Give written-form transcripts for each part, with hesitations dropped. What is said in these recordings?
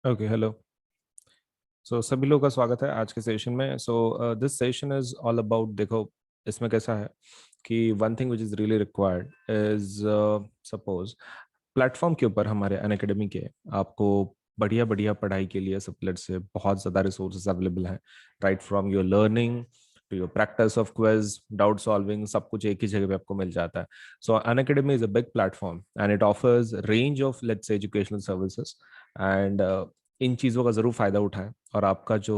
Okay, hello. सभी लोगों का स्वागत है आज के सेशन में। This session is all about, देखो इसमें कैसा है कि one thing which is really required is, suppose platform के ऊपर हमारे अनअकैडमी के आपको बढ़िया बढ़िया पढ़ाई के लिए सबलेट से बहुत ज़्यादा रिसोर्सेज अवेलेबल हैं। Right from your learning to your practice of quiz, doubt solving, सब कुछ एक ही जगह पे आपको मिल जाता है। सो Unacademy is a big platform and it offers range of let's say educational services and in चीज़ों का ज़रूर फ़ायदा उठाएं। और आपका जो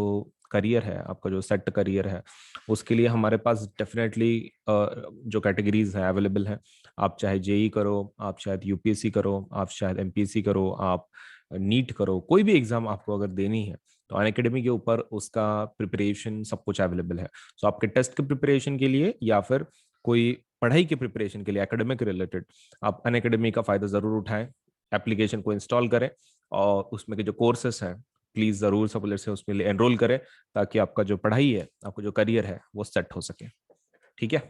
करियर है, आपका जो सेट करियर है, उसके लिए हमारे पास डेफिनेटली जो कैटेगरीज हैं अवेलेबल हैं। आप चाहे जेई करो, आप शायद यूपीएससी करो, आप शायद एमपीएससी करो, आप नीट करो, कोई भी एग्जाम आपको अगर देनी है तो अनअकैडमी के ऊपर उसका प्रिपरेशन सब कुछ अवेलेबल है। सो आपके टेस्ट के प्रिपरेशन के लिए या फिर कोई पढ़ाई के प्रिपरेशन के लिए एकेडमिक रिलेटेड, आप अनअकैडमी का फ़ायदा ज़रूर उठाएं। एप्लीकेशन को इंस्टॉल करें और उसमें के जो कोर्सेस हैं प्लीज जरूर सब से उसमें एनरोल करें, ताकि आपका जो पढ़ाई है, आपका जो करियर है वो सेट हो सके। ठीक है,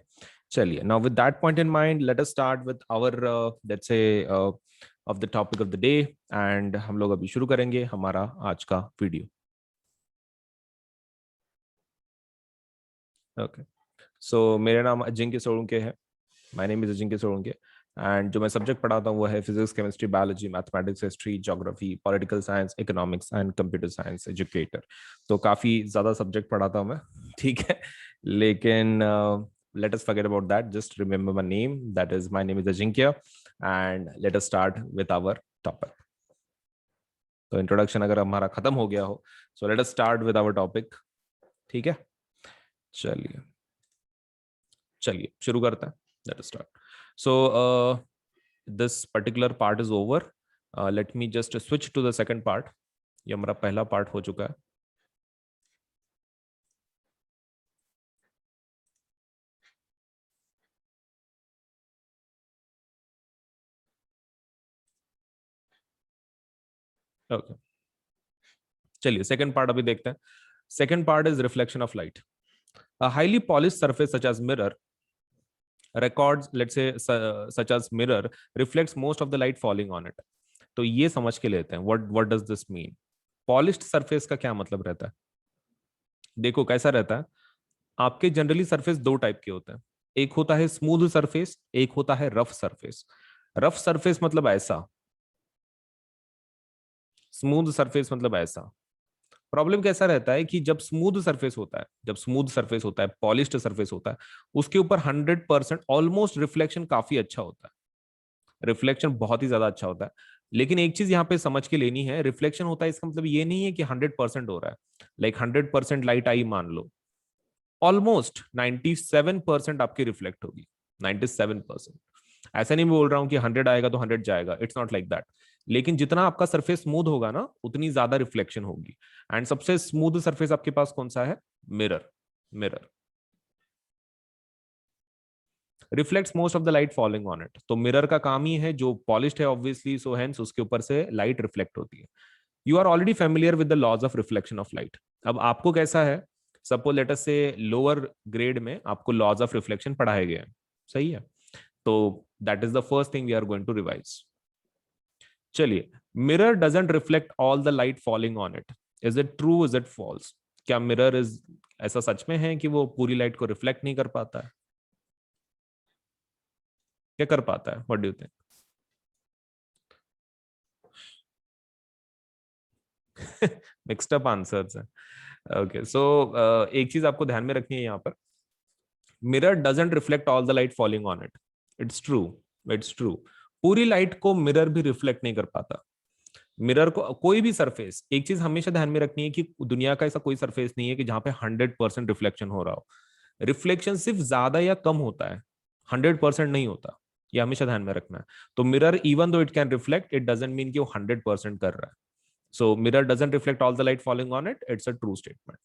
चलिए। Now with that point in mind, let us start with our let's say of the topic of the day. And हम लोग अभी शुरू करेंगे हमारा आज का वीडियो। ओके, सो मेरा नाम अजिंक्य सोलंके है। My name is Ajinkya Solanke. And जो मैं सब्जेक्ट पढ़ाता हूँ वो है physics, chemistry, biology, mathematics, history, geography, political science, economics and computer science educator. तो काफ़ी ज़्यादा सब्जेक्ट पढ़ाता हूँ मैं। ठीक है, लेकिन let us forget about that. Just remember my name. That is, my name is Ajinkya. And let us start with our topic. तो इंट्रोडक्शन अगर हमारा खत्म हो गया हो, so let us start with our topic. ठीक है, चलिए चलिए शुरू करते हैं। Let us start. So this particular part is over. Let me just switch to the second part. ये हमारा पहला पार्ट हो चुका है। ओके, चलिए सेकंड पार्ट अभी देखते हैं। Second part is reflection of light. A highly polished surface such as mirror records, let's say such as mirror, reflects most of the light falling on it. तो ये समझ के लेते हैं what does this mean. Polished surface का क्या मतलब रहता है? देखो कैसा रहता है, आपके जनरली सरफेस दो टाइप के होते हैं। एक होता है स्मूथ सरफेस, एक होता है रफ सरफेस। रफ सरफेस मतलब ऐसा, स्मूथ सरफेस मतलब ऐसा। प्रॉब्लम कैसा रहता है कि जब स्मूथ सरफेस होता है, जब स्मूथ सरफेस होता है, पॉलिश्ड सरफेस होता है, उसके ऊपर 100% ऑलमोस्ट रिफ्लेक्शन काफी अच्छा होता है। रिफ्लेक्शन बहुत ही ज्यादा अच्छा होता है। लेकिन एक चीज यहाँ पे समझ के लेनी है, रिफ्लेक्शन होता है इसका मतलब ये नहीं है कि 100% हो रहा है। लाइक 100% लाइट आई मान लो, ऑलमोस्ट 97% आपकी रिफ्लेक्ट होगी। 97%। ऐसा नहीं बोल रहा हूं कि 100 आएगा तो 100 जाएगा, इट्स नॉट लाइक दैट। लेकिन जितना आपका सरफेस स्मूथ होगा ना, उतनी ज्यादा रिफ्लेक्शन होगी। एंड सबसे स्मूथ सरफेस आपके पास कौन सा है? Mirror. Mirror reflects most of the light falling on it. तो मिरर का काम ही है, जो पॉलिश्ड है ऑब्वियसली, सो हेंस उसके ऊपर से लाइट रिफ्लेक्ट होती है। You are already familiar with the laws of reflection of light. अब आपको कैसा है, सपोज लेट अस से लोअर ग्रेड में आपको लॉज ऑफ रिफ्लेक्शन पढ़ाए गए हैं, सही है? तो that is the first thing we are going to revise. चलिए, mirror doesn't reflect all the light falling on it. Is it true, is it false? क्या मिरर इज, ऐसा सच में है कि वो पूरी लाइट को रिफ्लेक्ट नहीं कर पाता है? क्या कर पाता है? What do you think? Mixed up answers है। ओके, सो एक चीज आपको ध्यान में रखनी है यहाँ पर, mirror doesn't reflect all the light falling on it. It's true, it's true. पूरी लाइट को मिरर भी रिफ्लेक्ट नहीं कर पाता। मिरर को कोई भी सरफेस, एक चीज हमेशा ध्यान में रखनी है कि दुनिया का ऐसा कोई सरफेस नहीं है कि जहां पे 100% रिफ्लेक्शन हो रहा हो। रिफ्लेक्शन सिर्फ ज्यादा या कम होता है, 100% नहीं होता। ये हमेशा ध्यान में रखना है। तो mirror even though it can reflect, it doesn't mean कि वो 100% कर रहा है। So mirror doesn't reflect all the light falling on it, it's a true statement.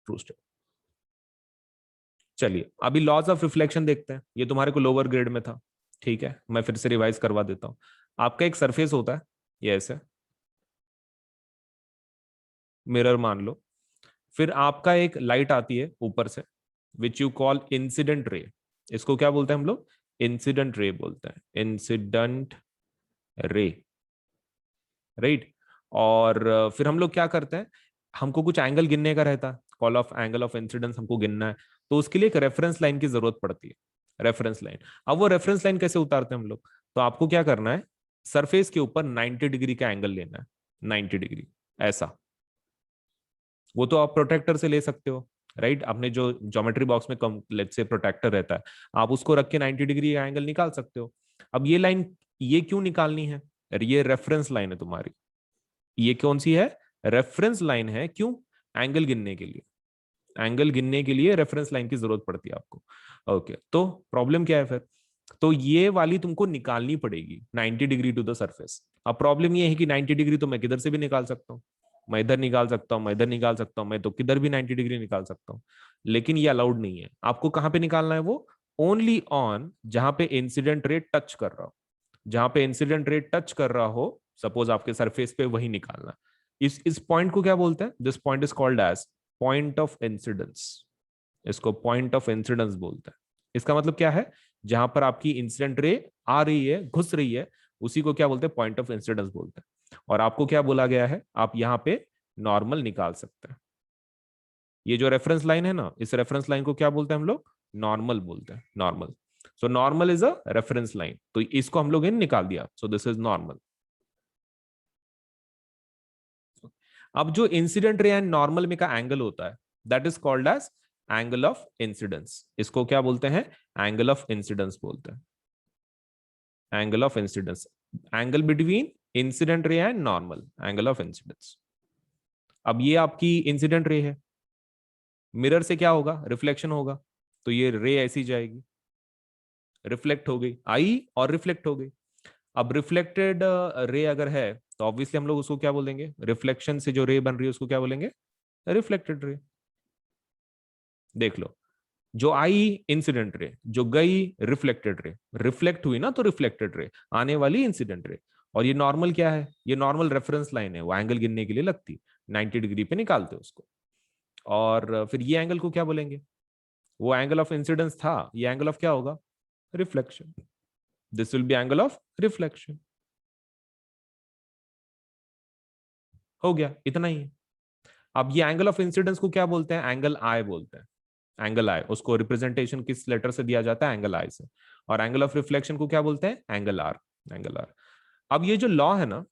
True statement. चलिए अभी लॉज ऑफ रिफ्लेक्शन देखते हैं। ये तुम्हारे को लोअर ग्रेड में था, ठीक है, मैं फिर से रिवाइज करवा देता हूं। आपका एक सरफेस होता है, ये ऐसे मिरर मान लो। फिर आपका एक लाइट आती है ऊपर से, which you call incident ray. इसको क्या बोलते हैं हम लोग? इंसिडेंट रे बोलते हैं, इंसिडेंट रे, राइट। और फिर हम लोग क्या करते हैं, हमको कुछ एंगल गिनने का रहता है, call of angle of incidence हमको गिनना है, तो उसके लिए एक रेफरेंस लाइन की जरूरत पड़ती है, रेफरेंस लाइन। अब वो रेफरेंस लाइन कैसे उतारते हैं हम लोग, तो आपको क्या करना है, सरफेस के ऊपर 90 डिग्री का एंगल लेना है, 90 डिग्री ऐसा। वो तो आप प्रोटेक्टर से ले सकते हो, राइट, आपने जो ज्योमेट्री बॉक्स में कम लेट्स से प्रोटेक्टर रहता है, आप उसको रख के 90 डिग्री का एंगल निकाल सकते हो। अब ये लाइन ये क्यों निकालनी है, ये रेफरेंस लाइन है तुम्हारी, ये कौन सी है, रेफरेंस लाइन है, क्यों, एंगल गिनने के लिए, एंगल गिनने के लिए रेफरेंस लाइन की जरूरत पड़ती है आपको। ओके, तो प्रॉब्लम क्या है फिर, तो ये वाली तुमको निकालनी पड़ेगी 90 डिग्री टू द सरफेस। अब प्रॉब्लम ये है कि 90 डिग्री तो मैं किधर से भी निकाल सकता हूँ, मैं इधर निकाल सकता हूँ, मैं इधर निकाल सकता हूँ, मैं तो किधर भी 90 डिग्री निकाल सकता हूँ, लेकिन ये अलाउड नहीं है। आपको कहाँ पे निकालना है, वो ओनली ऑन जहां पे इंसिडेंट रे टच कर रहा हो, जहां पे इंसिडेंट रे टच कर रहा हो, सपोज आपके सरफेस पे, वही निकालना। इस पॉइंट को क्या बोलते हैं, this point is called as point of incidence, इसको पॉइंट ऑफ इंसिडेंस बोलते हैं। इसका मतलब क्या है, जहां पर आपकी इंसिडेंट रे आ रही है, घुस रही है, उसी को क्या बोलते हैं, पॉइंट ऑफ इंसिडेंस बोलते हैं। और आपको क्या बोला गया है, आप यहां पे नॉर्मल निकाल सकते हैं। ये जो रेफरेंस लाइन है ना, इस रेफरेंस लाइन को क्या बोलते हैं हम लोग, नॉर्मल बोलते हैं, normal. So normal is a reference line, तो इसको हम लोग इन निकाल दिया, सो दिस इज नॉर्मल। अब जो इंसिडेंट रे एंड नॉर्मल में का एंगल होता है, that is called as angle of incidence. इसको क्या बोलते हैं, एंगल ऑफ इंसिडेंस बोलते हैं, angle of incidence, angle between incident ray and normal, angle of incidence. अब ये आपकी इंसिडेंट रे है, मिरर से क्या होगा, रिफ्लेक्शन होगा, तो ये रे ऐसी जाएगी, रिफ्लेक्ट हो गई, आई और रिफ्लेक्ट हो गई। अब रिफ्लेक्टेड रे अगर है, तो ऑब्वियसली हम लोग उसको क्या बोलेंगे, रिफ्लेक्शन से जो रे बन रही है उसको क्या बोलेंगे, रिफ्लेक्टेड रे। देख लो, जो आई इंसिडेंट रे, जो गई रिफ्लेक्टेड रे, रिफ्लेक्ट हुई ना तो रिफ्लेक्टेड रे, आने वाली इंसिडेंट रे। और ये नॉर्मल क्या है, ये नॉर्मल रेफरेंस लाइन है, वो एंगल गिनने के लिए लगती, 90 डिग्री पे निकालते हैं उसको। और फिर ये एंगल को क्या बोलेंगे, वो एंगल ऑफ इंसिडेंस था, ये एंगल ऑफ क्या होगा, reflection, this will be angle of reflection. हो गया, इतना ही है। अब ये एंगल ऑफ इंसिडेंस को क्या बोलते हैं, एंगल आई बोलते हैं, एंगल आई, उसको रिप्रेजेंटेशन किस लेटर से दिया जाता है, एंगल आई से। और एंगल ऑफ रिफ्लेक्शन को क्या बोलते हैं, एंगल आर, एंगल आर। अब ये जो लॉ है ना,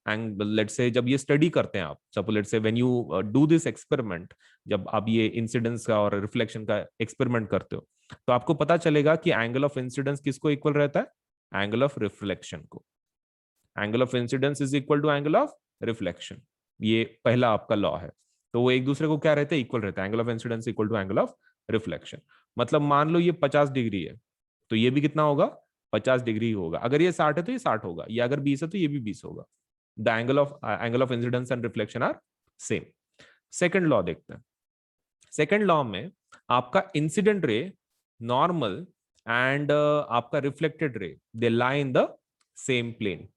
लेट से जब ये स्टडी करते हैं आप, सपोज लेट से when you do this experiment, जब आप ये इंसिडेंस का और रिफ्लेक्शन का एक्सपेरिमेंट करते हो, तो आपको पता चलेगा कि एंगल ऑफ इंसिडेंस किसको इक्वल रहता है, एंगल ऑफ रिफ्लेक्शन को। Angle of incidence is equal to angle of reflection, ये पहला आपका लॉ है। तो वो एक दूसरे को क्या रहते हैं, इक्वल रहता है, angle of incidence equal to angle of reflection. मतलब मान लो ये 50 डिग्री है, तो ये भी कितना होगा, 50 डिग्री होगा। अगर ये 60 है तो ये 60 होगा, या अगर 20 है तो ये भी 20 होगा। The angle of incidence and reflection are same. Second law देखते हैं। सेकेंड लॉ में आपका इंसिडेंट रे, नॉर्मल एंड आपका reflected ray, they lie in the same plane.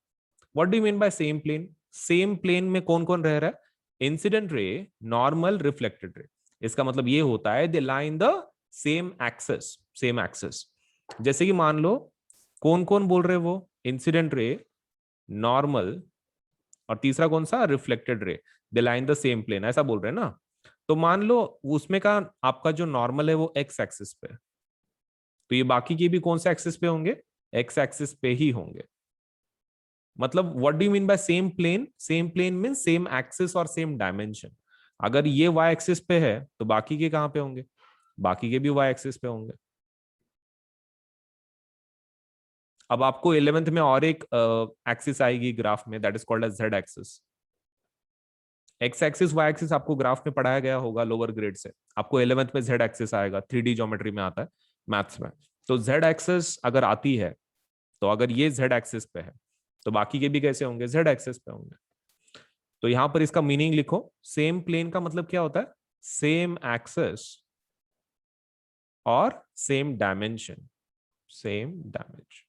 What do you mean by same plane, same plane में कौन कौन रह रहा है, incident ray, normal, reflected ray. इसका मतलब ये होता है they lie in the same axes, same axes. जैसे कि मान लो, कौन कौन बोल रहे वो, इंसिडेंट रे, नॉर्मल, और तीसरा कौन सा, reflected ray, they lie in the same plane, ऐसा बोल रहे हैं ना। तो मान लो उसमें का आपका जो नॉर्मल है वो एक्स एक्सिस पे, तो ये बाकी के भी कौन से एक्सिस पे होंगे, एक्स एक्सिस पे ही होंगे। मतलब what do you mean by same plane, same plane mean same axis और सेम डायमेंशन। अगर ये वाई एक्सिस पे है तो बाकी के कहां पे होंगे, बाकी के भी वाई एक्सिस पे होंगे। अब आपको 11th में और एक एक्सिस आएगी ग्राफ में, that is called as Z axis. X axis Y axis आपको ग्राफ में पढ़ाया गया होगा लोअर ग्रेड से, आपको 11th में जेड एक्सिस आएगा, 3D ज्योमेट्री में आता है, मैथ्स में। तो जेड एक्सिस अगर आती है, तो अगर ये जेड एक्सिस पे है, तो बाकी के भी कैसे होंगे, जेड एक्सिस पे होंगे। तो यहां पर इसका मीनिंग लिखो, सेम प्लेन का मतलब क्या होता है, सेम एक्सेस और सेम डायमेंशन, सेम डायमेंशन।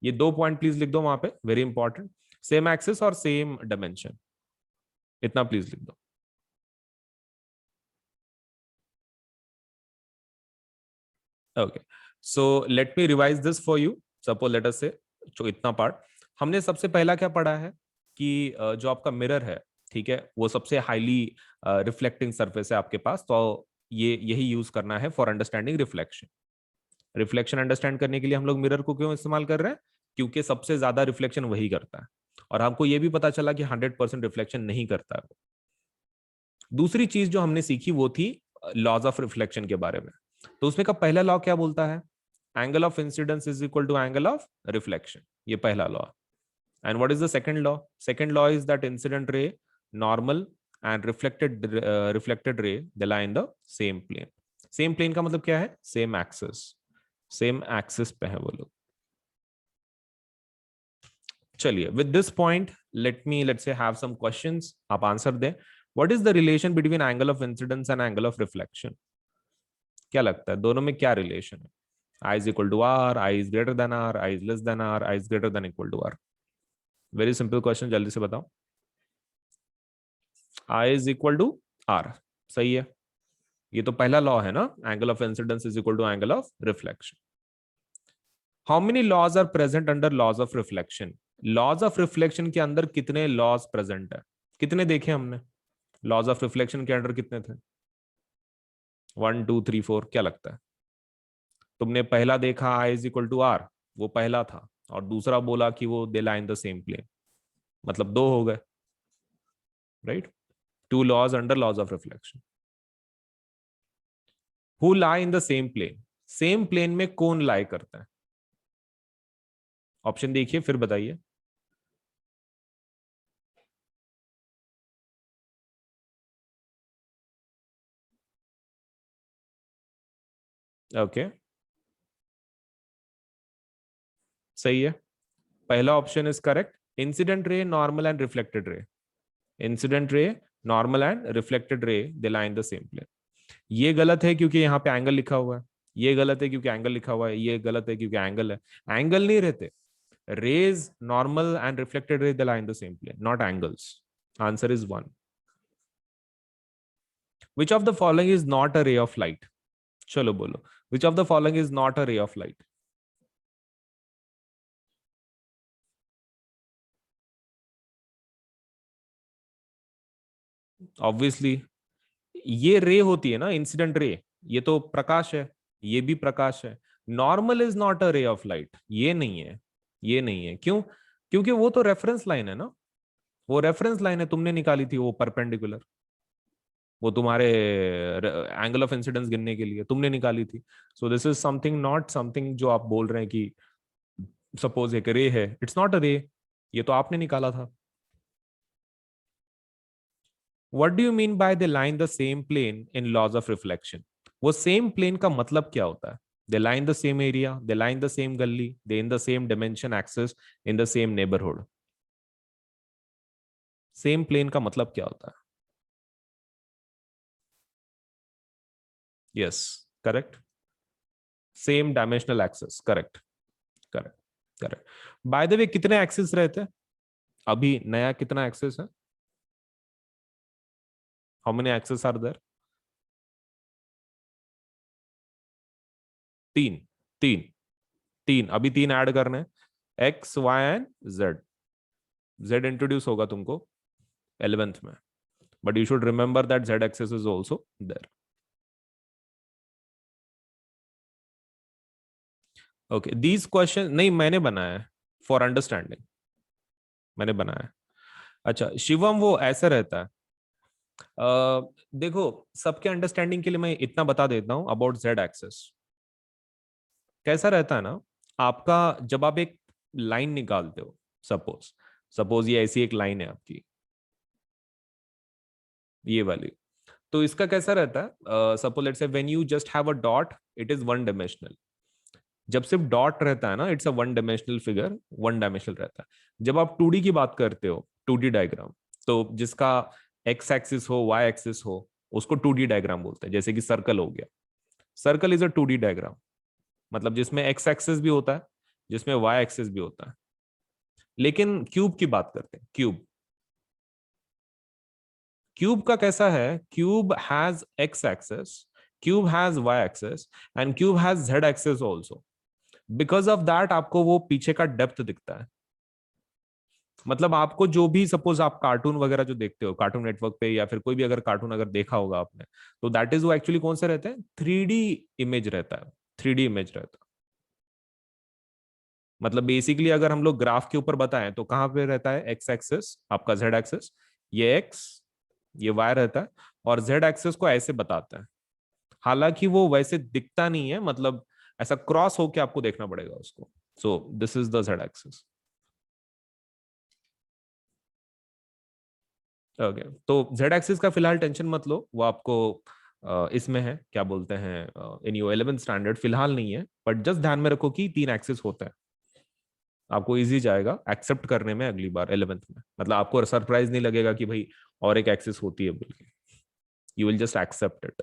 ये दो पॉइंट प्लीज लिख दो वहां पे, वेरी इंपॉर्टेंट, सेम एक्सेस और सेम डायमेंशन, इतना प्लीज लिख दो। Okay, so let me revise this for you. Suppose let us से जो इतना पार्ट, हमने सबसे पहला क्या पढ़ा है कि जो आपका मिरर है, ठीक है, वो सबसे हाईली रिफ्लेक्टिंग सरफेस है आपके पास, तो ये यही यूज करना है for understanding reflection. Reflection understand करने के लिए हम लोग मिरर को क्यों इस्तेमाल कर रहे हैं? क्योंकि सबसे ज्यादा रिफ्लेक्शन वही करता है, और हमको ये भी पता चला कि 100% रिफ्लेक्शन नहीं करता है। दूसरी चीज जो हमने सीखी वो थी लॉज ऑफ रिफ्लेक्शन के बारे में। तो उसमें का पहला लॉ क्या बोलता है? Angle of incidence is equal to angle of reflection, ये पहला law. And what is the second law? Second law is that incident ray, normal and reflected ray they lie in the same plane. Same plane का मतलब क्या है? Same axis, same axis पे है वो लोग। चलिए, with this point let's say have some questions, आप आंसर दें। What is the relation between angle of incidence and angle of reflection? क्या लगता है दोनों में क्या रिलेशन है? I is equal to R, I is greater than R, I is less than R, I is greater than equal to R? Very simple question, जल्दी से बताओ। I is equal to R, सही है। ये तो पहला law है ना, angle of incidence is equal to angle of reflection. How many laws are present under laws of reflection? Laws of reflection के अंदर कितने लॉज प्रेजेंट है? कितने देखे हमने? लॉज ऑफ रिफ्लेक्शन के अंडर कितने थे? 1 2 3 4, क्या लगता है? तुमने पहला देखा I is equal to R, वो पहला था, और दूसरा बोला कि वो they lie in the same plane, मतलब दो हो गए, right? Two laws under laws of reflection. Who lie in the same plane? Same plane में कौन लाई करता है? ऑप्शन देखिए फिर बताइए। ओके, सही है, पहला option is correct. Incident ray, normal and reflected ray, incident ray, normal and reflected ray they lie in the same plane. ये गलत है क्योंकि यहाँ पे एंगल लिखा हुआ है, ये गलत है क्योंकि एंगल लिखा हुआ है, ये गलत है क्योंकि एंगल है। एंगल नहीं रहते, raise, normal and reflected ray they lie in the same plane, not angles. Answer is one. Which of the following is not a ray of light? चलो बोलो, which of the following is not a ray of light? Obviously ये रे होती है ना, incident ray, ये तो प्रकाश है, ये भी प्रकाश है। Normal is not a ray of light, ये नहीं है, ये नहीं है। क्यों? क्योंकि वो तो रेफरेंस लाइन है ना, वो रेफरेंस लाइन है, तुमने निकाली थी वो परपेंडिकुलर, वो तुम्हारे एंगल ऑफ इंसिडेंस गिनने के लिए तुमने निकाली थी। So this is something, not something जो आप बोल रहे हैं कि सपोज एक रे है, इट्स नॉट अ रे, ये तो आपने निकाला था। What do you mean by the line the same plane in laws of reflection? वो सेम प्लेन का मतलब क्या होता है? They lie in the same area, they lie in the same गली, they in the same dimension axes, in the same neighbourhood. Same plane का मतलब क्या होता है? Yes, correct, same dimensional axes, correct, correct, correct. By the way कितने axes रहते हैं? अभी नया कितना एक्सेस है? How many axes are there? तीन, तीन, तीन, अभी तीन ऐड करने, X Y and Z. Z introduce होगा तुमको 11th में, but you should remember that z axis is also there. Okay, these question नहीं मैंने बनाया है for understanding, मैंने बनाया है। अच्छा शिवम, वो ऐसा रहता है, देखो सबके अंडरस्टैंडिंग के लिए मैं इतना बता देता हूं अबाउट जेड एक्सेस। कैसा रहता है ना, आपका जब आप एक लाइन निकालते हो, सपोज सपोज ये ऐसी एक लाइन है आपकी, ये वाली, तो इसका कैसा रहता है? सपोज लेट्स से when you just have a dot, it is one dimensional. जब सिर्फ डॉट रहता है ना, it's a one dimensional figure, one dimensional रहता है। जब आप 2D की बात करते हो, 2D डायग्राम, तो जिसका एक्स एक्सिस हो, वाई एक्सिस हो, उसको 2D डायग्राम बोलते हैं। जैसे कि सर्कल हो गया, circle is a 2D diagram, मतलब जिसमें एक्स एक्सिस भी होता है, जिसमें वाई एक्सिस भी होता है। लेकिन क्यूब की बात करते हैं, क्यूब, क्यूब का कैसा है? Cube has X axis, cube has Y axis, and cube has Z axis also. Because of that आपको वो पीछे का डेप्थ दिखता है। मतलब आपको जो भी, सपोज आप कार्टून वगैरह जो देखते हो कार्टून नेटवर्क पे, या फिर कोई भी अगर कार्टून अगर देखा होगा आपने, तो दैट इज वो एक्चुअली कौन से रहते हैं, 3D इमेज रहता है, 3D इमेज रहता है। मतलब बेसिकली अगर हम लोग ग्राफ के ऊपर बताएं तो कहाँ पे रहता है, एक्स एक्सिस आपका, जेड एक्सिस ये एक्स, ये वाई रहता है, और जेड एक्सिस को ऐसे बताता है। हालांकि वो वैसे दिखता नहीं है, मतलब ऐसा क्रॉस होके आपको देखना पड़ेगा उसको। So this is the Z axis. Okay, तो जेड एक्सिस का फिलहाल टेंशन मत लो, वो आपको इसमें है, क्या बोलते हैं, इन योर 11th स्टैंडर्ड फिलहाल नहीं है, बट जस्ट ध्यान में रखो कि 3 एक्सिस होता है। आपको इजी जाएगा एक्सेप्ट करने में अगली बार 11th में, मतलब आपको सरप्राइज नहीं लगेगा कि भाई और एक एक्सिस होती है बोल के, you will just accept it.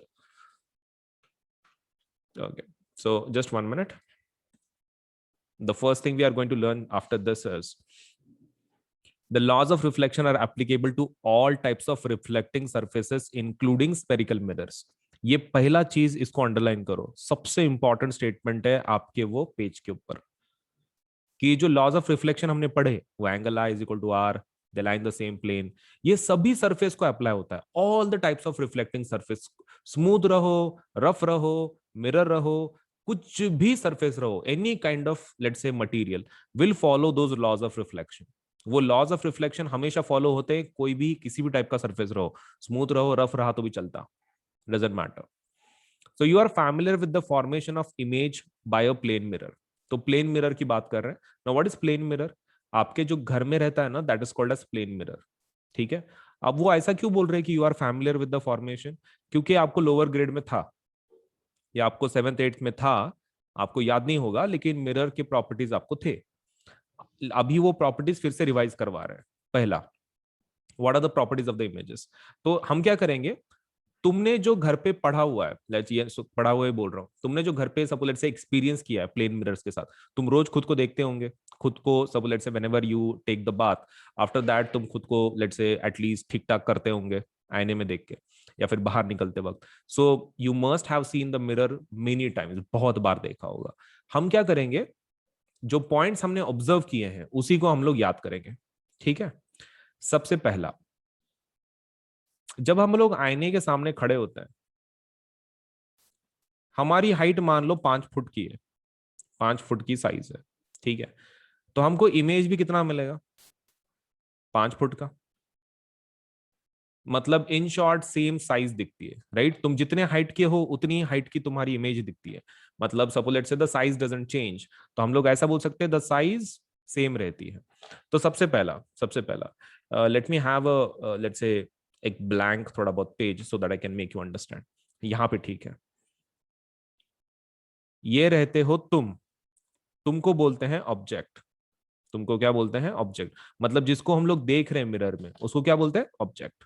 Okay, so just 1 minute. The first thing we are going to learn after this is the laws of reflection are applicable to all types of reflecting surfaces including spherical mirrors. ये पहला चीज, इसको underline करो, सबसे important statement है आपके वो page के ऊपर, कि जो लॉज ऑफ रिफ्लेक्शन हमने पढ़े, वो angle I is equal to are, they lie in the same plane, ये सभी सरफेस को अप्लाई होता है। All the types of reflecting surface, smooth रहो, रफ रहो, मिरर रहो, कुछ भी सरफेस रहो, any kind of let's say material will follow those laws of reflection. वो लॉज ऑफ रिफ्लेक्शन हमेशा फॉलो होते हैं, कोई भी किसी भी टाइप का सरफेस रहो, स्मूथ रहो, रफ रहा तो भी चलता, doesn't matter. So you are familiar with the formation of image by a plane mirror. तो प्लेन मिरर की बात कर रहे हैं। Now what is plane mirror? आपके जो घर में रहता है ना, that is called as plane mirror. ठीक है। अब वो ऐसा क्यों बोल रहे हैं कि you are familiar with the formation? क्योंकि आपको लोअर ग्रेड में था, या आपको 7th 8th में था, आपको याद नहीं होगा, लेकिन मिरर के प्रॉपर्टीज आपको थे। अभी वो प्रॉपर्टीज फिर से रिवाइज करवा रहे हैं। पहला, what are the properties of the images? तो हम क्या करेंगे, तुमने जो घर पे पढ़ा हुआ है, लेट्स ये पढ़ा हुआ है बोल रहा हूँ, तुमने जो घर पे सपोज लेट्स से एक्सपीरियंस किया है प्लेन मिरर्स के साथ, तुम रोज खुद को देखते होंगे, खुद को suppose let's say whenever you take the bath, after that तुम खुद को लेट्स से एटलीस्ट ठीक ठाक करते होंगे आईने में देख के, या फिर बाहर निकलते वक्त। So you must have seen the mirror many times, बहुत बार देखा होगा। हम क्या करेंगे, जो पॉइंट्स हमने ऑब्जर्व किए हैं उसी को हम लोग याद करेंगे। ठीक है। सबसे पहला, जब हम लोग आईने के सामने खड़े होते हैं, हमारी हाइट मान लो 5 फुट की है, 5 फुट की साइज है। ठीक है। तो हमको इमेज भी कितना मिलेगा, 5 फुट का। मतलब इन शॉर्ट सेम साइज दिखती है, राइट? तुम जितने हाइट के हो उतनी हाइट की तुम्हारी इमेज दिखती है। मतलब सपोज लेट्स से द साइज डजंट चेंज, तो हम लोग ऐसा बोल सकते हैं द साइज सेम रहती है। तो सबसे पहला let me have a let's say एक ब्लैंक थोड़ा बहुत page so that I can make you understand. यहाँ पे ठीक है, ये रहते हो तुमको बोलते हैं ऑब्जेक्ट। तुमको क्या बोलते हैं, ऑब्जेक्ट। मतलब जिसको हम लोग देख रहे हैं मिरर में, उसको क्या बोलते हैं, ऑब्जेक्ट।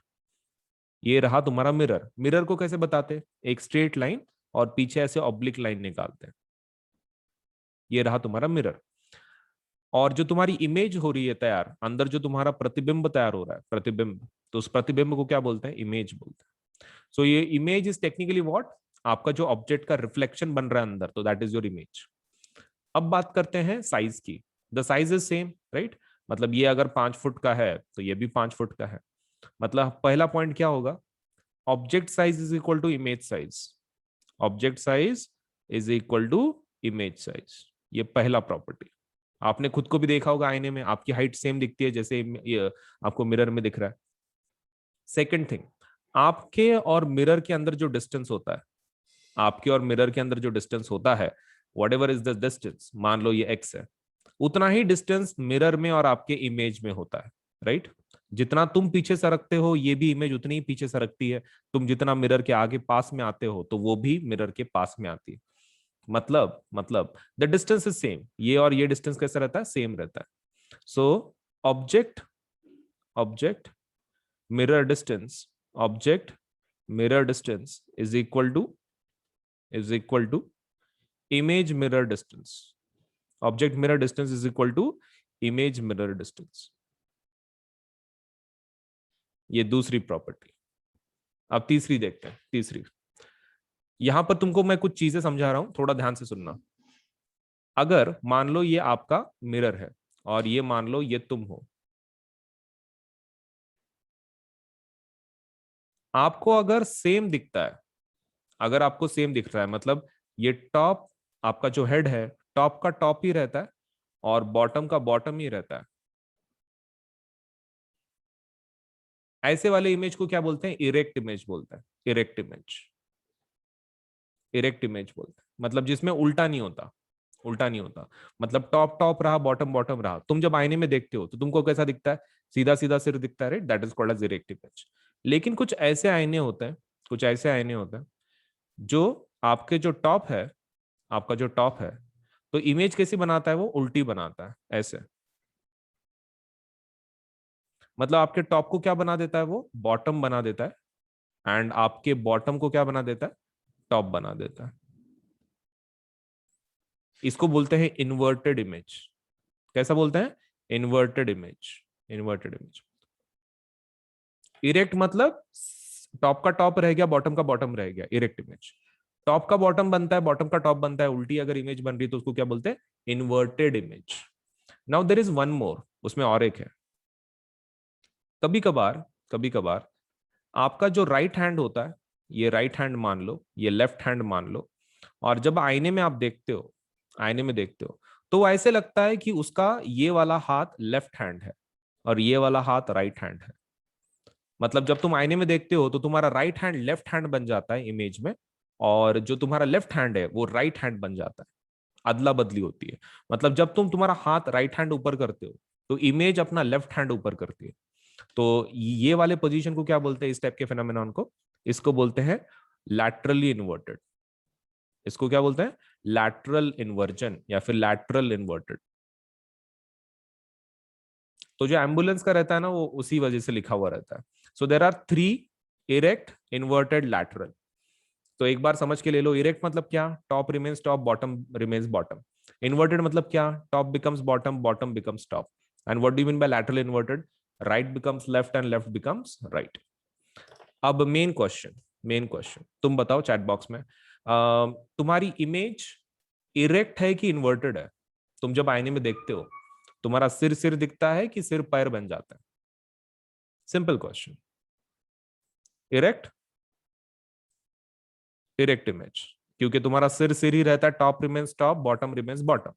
ये रहा तुम्हारा मिरर। मिरर को कैसे बताते हैं, एक स्ट्रेट लाइन और पीछे ऐसे ऑब्लिक लाइन निकालते हैं। ये रहा तुम्हारा मिरर। और जो तुम्हारी इमेज हो रही है तैयार, अंदर जो तुम्हारा प्रतिबिंब तैयार हो रहा है, प्रतिबिंब, तो उस प्रतिबिंब को क्या बोलते हैं, इमेज बोलते हैं। सो ये इमेज इज टेक्निकली व्हाट, आपका जो ऑब्जेक्ट का रिफ्लेक्शन बन रहा है अंदर, तो दैट इज योर इमेज। अब बात करते हैं साइज की। The size is same, right? मतलब ये अगर 5 फुट का है तो ये भी 5 फुट का है। मतलब पहला पॉइंट क्या होगा, object size is equal to image size. Object size is equal to image size. ये पहला प्रॉपर्टी। आपने खुद को भी देखा होगा आईने में, आपकी हाइट सेम दिखती है जैसे ये आपको मिरर में दिख रहा है। सेकेंड थिंग, आपके और मिरर के अंदर जो डिस्टेंस होता है, आपके और मिरर के अंदर जो डिस्टेंस होता है, what ever is the distance, मान लो ये एक्स है, उतना ही डिस्टेंस मिरर में और आपके इमेज में होता है, राइट? जितना तुम पीछे सरकते हो, ये भी इमेज उतनी ही पीछे सरकती है। तुम जितना मिरर के आगे पास में आते हो, तो वो भी मिरर के पास में आती है। मतलब द डिस्टेंस इज सेम। ये और ये डिस्टेंस कैसा रहता है, सेम रहता है। So object object mirror distance, object mirror distance is equal to image mirror distance. Object mirror distance is equal to image mirror distance. ये दूसरी प्रॉपर्टी। अब तीसरी देखते हैं। तीसरी, यहां पर तुमको मैं कुछ चीजें समझा रहा हूं, थोड़ा ध्यान से सुनना। अगर मान लो ये आपका मिरर है और ये मान लो ये तुम हो, आपको अगर सेम दिखता है, अगर आपको सेम दिख रहा है, मतलब ये टॉप, आपका जो हेड है टॉप का टॉप ही रहता है और बॉटम का बॉटम ही रहता है, ऐसे वाले इमेज को क्या बोलते हैं? इरेक्ट इमेज बोलते हैं। इरेक्ट इमेज, इरेक्ट इमेज बोलते हैं, मतलब जिसमें उल्टा नहीं होता, उल्टा नहीं होता, मतलब टॉप टॉप रहा, बॉटम बॉटम रहा। तुम जब आईने में देखते हो तो तुमको कैसा दिखता है? सीधा सीधा सिर दिखता है, right? That is called as erect image. लेकिन कुछ ऐसे आईने होते हैं, कुछ ऐसे आईने होते हैं जो आपके जो टॉप है, आपका जो टॉप है, तो इमेज कैसी बनाता है? वो उल्टी बनाता है, ऐसे। मतलब आपके टॉप को क्या बना देता है? वो बॉटम बना देता है, एंड आपके बॉटम को क्या बना देता है? टॉप बना देता है। इसको बोलते हैं इन्वर्टेड इमेज। कैसा बोलते हैं? Inverted image. Inverted image. Erect मतलब टॉप का टॉप रह गया, बॉटम का बॉटम रह गया, इरेक्ट इमेज। टॉप का बॉटम बनता है, बॉटम का टॉप बनता है, उल्टी अगर इमेज बन रही है तो उसको क्या बोलते हैं? Inverted image. Now there is one more, उसमें और एक है। कभी कभार, कभी कभार आपका जो राइट हैंड होता है, ये राइट हैंड मान लो, ये लेफ्ट हैंड मान लो, और जब आईने में आप देखते हो, आईने में देखते हो, तो वो ऐसे लगता है कि उसका ये वाला हाथ लेफ्ट हैंड है और ये वाला हाथ राइट हैंड है। मतलब जब तुम आईने में देखते हो तो तुम्हारा राइट हैंड लेफ्ट हैंड बन जाता है इमेज में, और जो तुम्हारा लेफ्ट हैंड है वो राइट हैंड बन जाता है। अदला बदली होती है। मतलब जब तुम तुम्हारा हाथ राइट हैंड ऊपर करते हो तो इमेज अपना लेफ्ट हैंड ऊपर करती है। तो ये वाले पोजीशन को क्या बोलते हैं? इस टाइप के फिनोमेनॉन को, इसको बोलते हैं लैटरली इन्वर्टेड। इसको क्या बोलते हैं? लैटरल इन्वर्जन या फिर लैटरल इन्वर्टेड। तो जो एम्बुलेंस का रहता है ना, वो उसी वजह से लिखा हुआ रहता है। So there are three: erect, inverted, lateral. तो एक बार समझ के ले लो, इरेक्ट मतलब क्या? Top remains top, bottom remains bottom. Inverted मतलब क्या? Top becomes bottom, bottom becomes top. And what do you mean bye lateral inverted? Right becomes left and left becomes right. अब मेन क्वेश्चन, मेन क्वेश्चन, तुम बताओ chat box में, तुम्हारी image erect है कि inverted है? तुम जब आईने में देखते हो, तुम्हारा सिर सिर दिखता है कि सिर पैर बन जाता है? Simple question. Erect, erect image, क्योंकि तुम्हारा सिर सिर ही रहता है, top remains top, bottom remains bottom.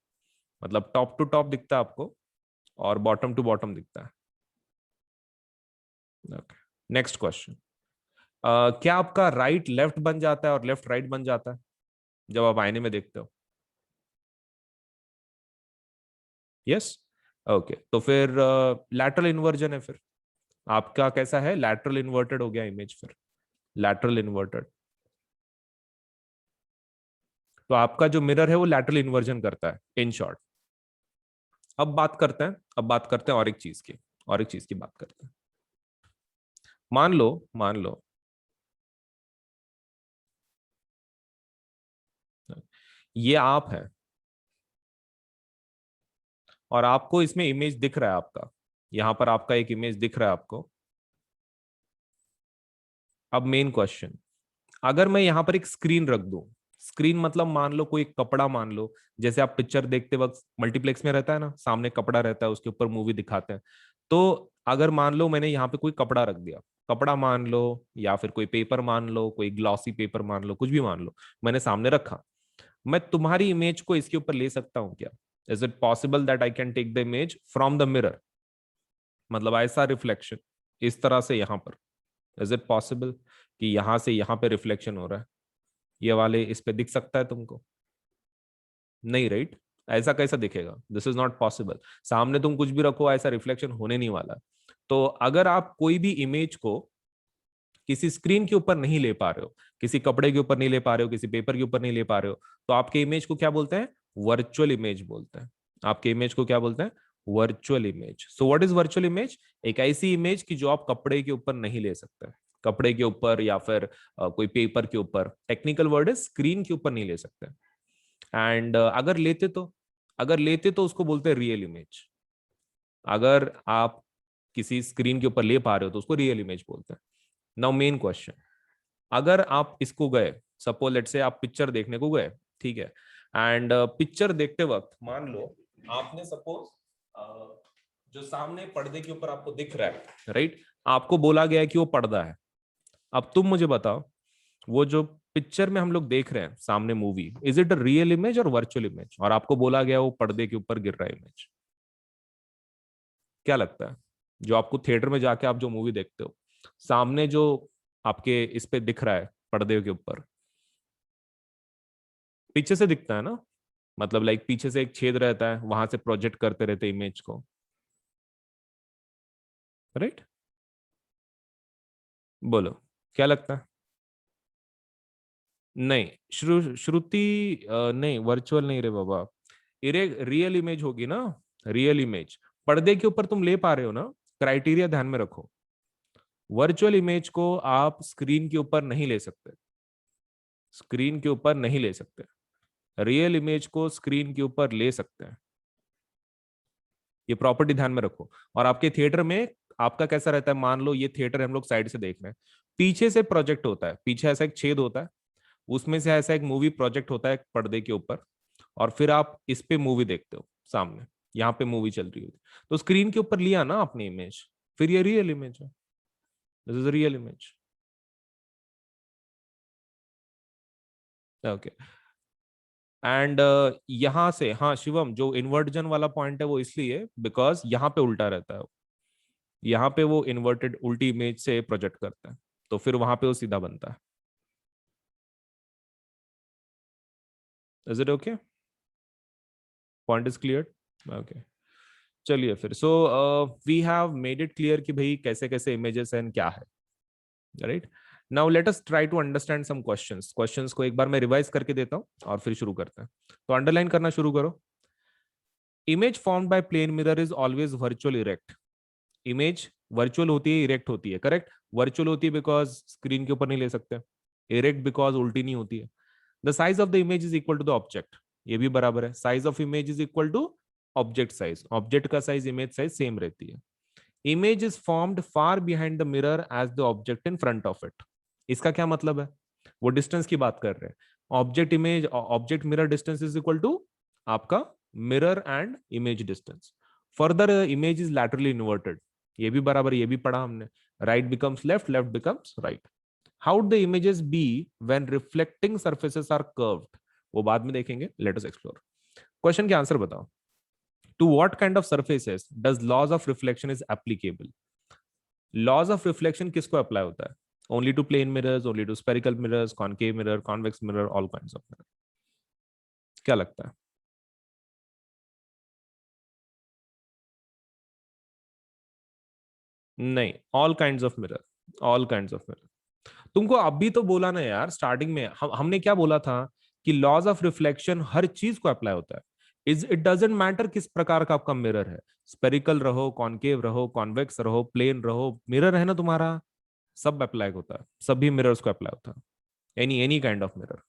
मतलब टॉप टू टॉप दिखता है आपको और बॉटम टू बॉटम दिखता है। Next question. क्या आपका राइट लेफ्ट बन जाता है और लेफ्ट राइट बन जाता है जब आप आईने में देखते हो? यस। ओके, तो फिर लैटरल इन्वर्जन है फिर। आपका कैसा है? लैटरल इन्वर्टेड हो गया इमेज फिर, लैटरल इन्वर्टेड। तो आपका जो मिरर है वो लैटरल इन्वर्जन करता है, इन शॉर्ट। अब बात करते हैं, अब बात करते हैं और एक चीज की, और एक चीज की बात करते हैं। मान लो, मान लो ये आप है और आपको इसमें इमेज दिख रहा है आपका, यहां पर आपका एक इमेज दिख रहा है आपको। अब मेन क्वेश्चन, अगर मैं यहां पर एक स्क्रीन रख दूं, स्क्रीन मतलब मान लो कोई कपड़ा, मान लो जैसे आप पिक्चर देखते वक्त मल्टीप्लेक्स में रहता है ना, सामने कपड़ा रहता है, उसके ऊपर मूवी दिखाते हैं। तो अगर मान लो मैंने यहाँ पे कोई कपड़ा रख दिया, कपड़ा मान लो या फिर कोई पेपर मान लो, कोई ग्लॉसी पेपर मान लो, कुछ भी मान लो, मैंने सामने रखा, मैं तुम्हारी इमेज को इसके ऊपर ले सकता हूँ क्या? Is it possible that I can take the image from the mirror? मतलब ऐसा रिफ्लेक्शन इस तरह से यहां पर, इज इट पॉसिबल कि यहां से यहां पे रिफ्लेक्शन हो रहा है? ये वाले इस पे दिख सकता है तुमको? नहीं, राइट? ऐसा कैसा दिखेगा? This is not possible. सामने तुम कुछ भी रखो, ऐसा रिफ्लेक्शन होने नहीं वाला। तो अगर आप कोई भी इमेज को किसी स्क्रीन के ऊपर नहीं ले पा रहे हो, किसी कपड़े के ऊपर नहीं ले पा रहे हो, किसी पेपर के ऊपर नहीं ले पा रहे हो, तो आपके इमेज को क्या बोलते हैं? वर्चुअल इमेज बोलते हैं। आपके इमेज को क्या बोलते हैं? Virtual image. So what is virtual image? एक ऐसी इमेज की जो आप कपड़े के ऊपर नहीं ले सकते, कपड़े के ऊपर या फिर कोई पेपर के ऊपर, टेक्निकल वर्ड है, स्क्रीन के ऊपर नहीं ले सकते। एंड अगर लेते तो, अगर लेते तो उसको बोलते हैं रियल इमेज। अगर आप किसी स्क्रीन के ऊपर ले पा रहे हो तो उसको रियल इमेज बोलते हैं। नाउ मेन क्वेश्चन, अगर आप इसको गए, सपोज लेट से आप पिक्चर देखने को गए, ठीक है, एंड पिक्चर देखते वक्त मान लो आपने सपोज जो सामने पर्दे के ऊपर आपको दिख रहा है, राइट, आपको बोला गया है कि वो पर्दा है, अब तुम मुझे बताओ, वो जो पिक्चर में हम लोग देख रहे हैं सामने movie, is it a real image और वर्चुअल इमेज? और आपको बोला गया वो पर्दे के ऊपर गिर रहा है इमेज, क्या लगता है? जो आपको थिएटर में जाके आप जो मूवी देखते हो, सामने जो आपके इस पे दिख रहा है पर्दे के ऊपर, पीछे से दिखता है ना, मतलब लाइक पीछे से एक छेद रहता है, वहां से प्रोजेक्ट करते रहते इमेज को, राइट? बोलो, क्या लगता है? नहीं, श्रुति नहीं, वर्चुअल नहीं रे बाबा। रियल इमेज होगी ना, रियल इमेज। पर्दे के ऊपर तुम ले पा रहे हो ना, क्राइटेरिया ध्यान में रखो। वर्चुअल इमेज को आप स्क्रीन के ऊपर नहीं ले सकते, स्क्रीन के ऊपर नहीं ले सकते। रियल इमेज को स्क्रीन के ऊपर ले सकते हैं, ये प्रॉपर्टी ध्यान में रखो। और आपके थिएटर में आपका कैसा रहता है, मान लो ये थिएटर हम लोग साइड से देख रहे हैं, पीछे से प्रोजेक्ट होता है, पीछे ऐसा एक छेद होता है, उसमें से ऐसा एक मूवी प्रोजेक्ट होता है पर्दे के ऊपर, और फिर आप इस पे मूवी देखते हो सामने, यहाँ पे मूवी चल रही होती, तो स्क्रीन के ऊपर लिया ना आपने इमेज, फिर ये रियल इमेज है, this is real image. Okay. And यहां से, हाँ शिवम, जो इन्वर्जन वाला पॉइंट है वो इसलिए बिकॉज यहाँ पे उल्टा रहता है, यहाँ पे वो इन्वर्टेड उल्टी इमेज से प्रोजेक्ट करता है, तो फिर वहां पे वो सीधा बनता है। Is it okay? Point is clear? Okay, चलिए फिर। So we have made it clear कि भाई कैसे कैसे इमेजेस एंड क्या है, right? Now let us try to understand some questions. Questions को एक बार मैं रिवाइज करके देता हूँ और फिर शुरू करते हैं। तो अंडरलाइन करना शुरू करो। Image formed by plane mirror is always virtual erect. Image virtual होती है, इरेक्ट होती है, करेक्ट? वर्चुअल होती है बिकॉज स्क्रीन के ऊपर नहीं ले सकते, इरेक्ट बिकॉज उल्टी नहीं होती है। The size of the image is equal to the object, ये भी बराबर है, size of image is equal to object size, object का साइज इमेज साइज सेम रहती है। Image is formed far behind the mirror as the object in front of it. इसका क्या मतलब है? वो डिस्टेंस की बात कर रहे हैं, object image, object mirror distance is equal to आपका mirror and image distance. Further image is laterally inverted, ये भी बराबर, ये भी पढ़ा हमने, right becomes left, left becomes right. How the images be when reflecting surfaces are curved, वो बाद में देखेंगे, लेट अस एक्सप्लोर। क्वेश्चन के आंसर बताओ। To what kind of surfaces does laws of reflection is applicable? Laws of reflection किसको apply होता है? Only to plane mirrors, only to spherical mirrors, concave mirror, convex mirror, all kinds of mirror? क्या लगता है? नहीं, all kinds of mirror, all kinds of mirror. तुमको अभी तो बोला ना यार, स्टार्टिंग में हमने क्या बोला था कि लॉज ऑफ रिफ्लेक्शन हर चीज को अप्लाई होता है। इज इट डजेंट मैटर किस प्रकार का आपका मिरर है, स्पेरिकल रहो, कॉनकेव रहो, कॉन्वेक्स रहो, प्लेन रहो, मिरर है ना तुम्हारा, सब अप्लाई होता है, सभी मिरर्स को अप्लाई होता है, any any kind of mirror.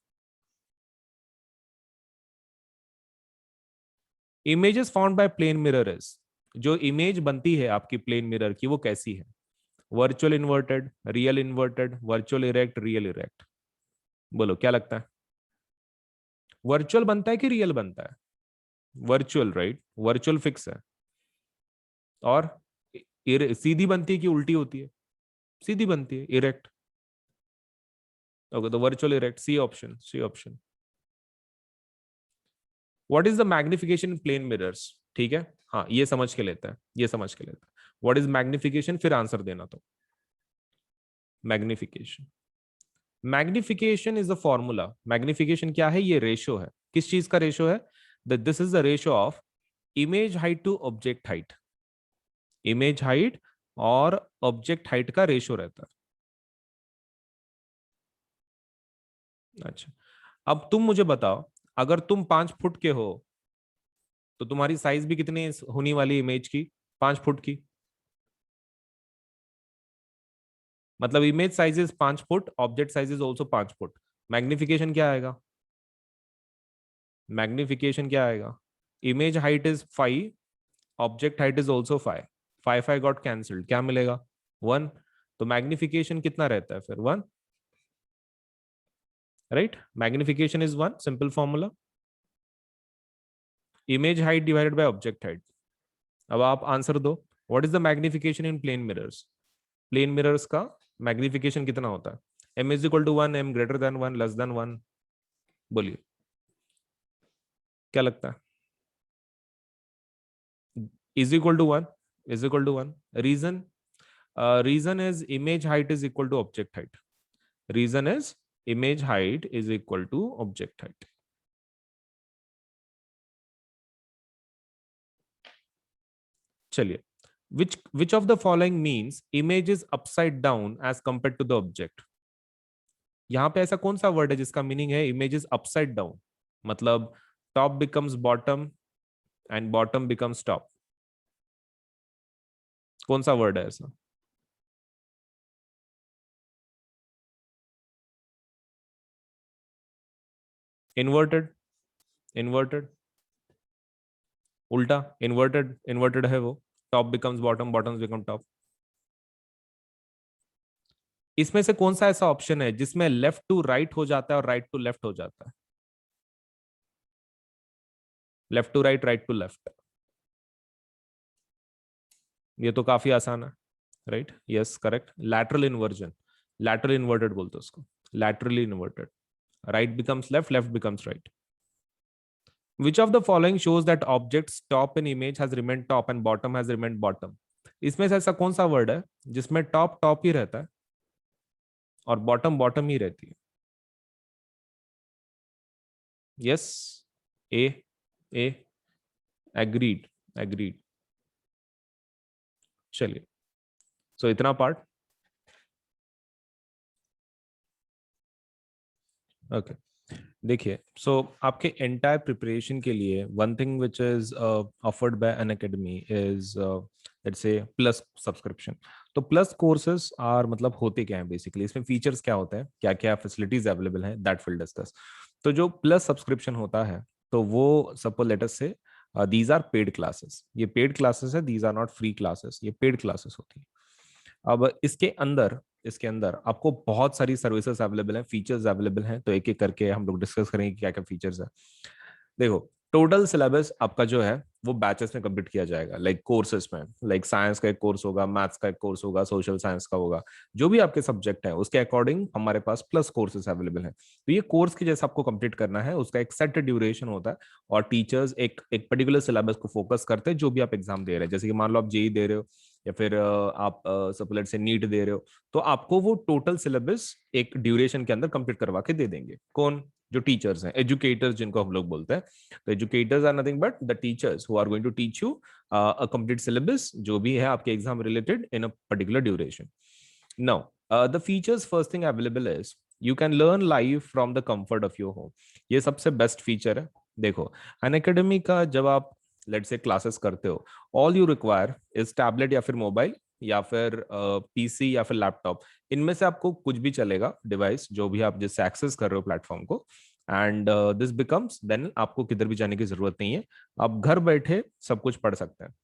Images found by plane mirror is, जो इमेज बनती है आपकी प्लेन मिरर की वो कैसी है? Virtual inverted, real inverted, virtual erect, real erect? बोलो, क्या लगता है? वर्चुअल बनता है कि रियल बनता है? Virtual, right? वर्चुअल फिक्स है। और सीधी बनती है कि उल्टी होती है? सीधी बनती है, इरेक्ट। ओके, तो virtual erect, C option, C option. What is the magnification in plane mirrors? ठीक है, हाँ ये समझ के लेता है, ये समझ के लेता है। व्हाट इज मैग्निफिकेशन, फिर आंसर देना। तो magnification, magnification is a formula. Magnification क्या है? ये रेशो है, किस चीज का रेशो है? This is the ratio of image height to object height. Image height और ऑब्जेक्ट हाइट का रेशो रहता है। अच्छा, अब तुम मुझे बताओ, अगर तुम 5 फुट के हो तो तुम्हारी साइज भी कितनी होने वाली इमेज की? 5 फुट की। मतलब image size is 5 foot, object size is also 5 foot. Magnification क्या आएगा? मैग्निफिकेशन क्या आएगा? Image height is 5, object height is also 5, 5 got cancelled, क्या मिलेगा? 1। तो मैग्निफिकेशन कितना रहता है फिर? 1, right? Magnification is 1, simple formula, image height divided by object height. अब आप आंसर दो, what is the magnification in plane mirrors? Plane mirrors का मैग्निफिकेशन कितना होता है? m is equal to 1, m greater than 1, less than 1? बोलिए क्या लगता है? Is equal to 1, is equal to 1। Reason, reason is image height is equal to object height. Reason is image height is equal to object height. चलिए, which of the following means image is upside down as compared to the object? यहां पे ऐसा कौन सा word है जिसका meaning है image is upside down? मतलब top becomes bottom and bottom becomes top. कौन सा वर्ड है ऐसा? इन्वर्टेड, इन्वर्टेड, उल्टा, इन्वर्टेड, इन्वर्टेड है वो। Top becomes bottom, bottom become top. इसमें से कौन सा ऐसा ऑप्शन है जिसमें लेफ्ट टू राइट हो जाता है और राइट टू लेफ्ट हो जाता है? Left to right, right to left. ये तो काफी आसान है, right? Yes, correct. Lateral inversion, lateral inverted बोलते हैं उसको, laterally inverted. Right becomes left, left becomes right. Which of the following shows that objects top in image has remained top and bottom has remained bottom? इसमें से ऐसा कौन सा word है जिसमें टॉप टॉप ही रहता है और बॉटम बॉटम ही रहती है? यस, ए, ए, एग्रीड, एग्रीड। चलिए, सो इतना पार्ट। ओके, देखिए, सो आपके एंटायर प्रिपरेशन के लिए one thing which is offered by Unacademy is let's say plus subscription. तो प्लस कोर्सेज आर मतलब होते क्या हैं बेसिकली, इसमें फीचर्स क्या होते हैं, क्या क्या फैसिलिटीज अवेलेबल हैं, दैट विल डिस्कस। तो जो प्लस सब्सक्रिप्शन होता है तो वो suppose let us say these are paid classes. ये पेड क्लासेस है, these are not free classes, ये पेड क्लासेस होती है। अब इसके अंदर आपको बहुत सारी सर्विसेज अवेलेबल हैं, फीचर्स अवेलेबल हैं, तो एक एक करके हम लोग डिस्कस करेंगे क्या क्या फीचर्स है। देखो, टोटल सिलेबस आपका जो है वो बैचेस में कंप्लीट किया जाएगा, लाइक कोर्सेज में। लाइक साइंस का एक कोर्स होगा, मैथ्स का एक कोर्स होगा, सोशल साइंस का होगा। जो भी आपके सब्जेक्ट है उसके अकॉर्डिंग हमारे पास प्लस कोर्सेज अवेलेबल हैं। तो ये कोर्स की जैसे आपको कंप्लीट करना है उसका एक सेट ड्यूरेशन होता है, और टीचर्स एक एक पर्टिकुलर सिलेबस को फोकस करते हैं जो भी आप एग्जाम दे रहे हैं। जैसे कि मान लो आप जेई दे रहे हो या फिर आप सपोज से नीट दे रहे हो, तो आपको वो टोटल सिलेबस एक ड्यूरेशन के अंदर कंप्लीट करवा के दे देंगे। कौन? जो टीचर्स हैं, एजुकेटर्स जिनको हम लोग बोलते हैं। तो educators are nothing but the teachers who are going to teach you a complete syllabus जो भी है आपके exam related in a particular duration. Now the features, first thing available is you can learn live from the comfort of your home. ये सबसे best feature है। देखो, Unacademy का जब आप लेट से क्लासेस करते हो, all you require is tablet या फिर मोबाइल या फिर पीसी या फिर लैपटॉप। इनमें से आपको कुछ भी चलेगा, डिवाइस जो भी आप जिससे एक्सेस कर रहे हो प्लेटफॉर्म को। एंड दिस बिकम्स देन आपको किधर भी जाने की जरूरत नहीं है, आप घर बैठे सब कुछ पढ़ सकते हैं।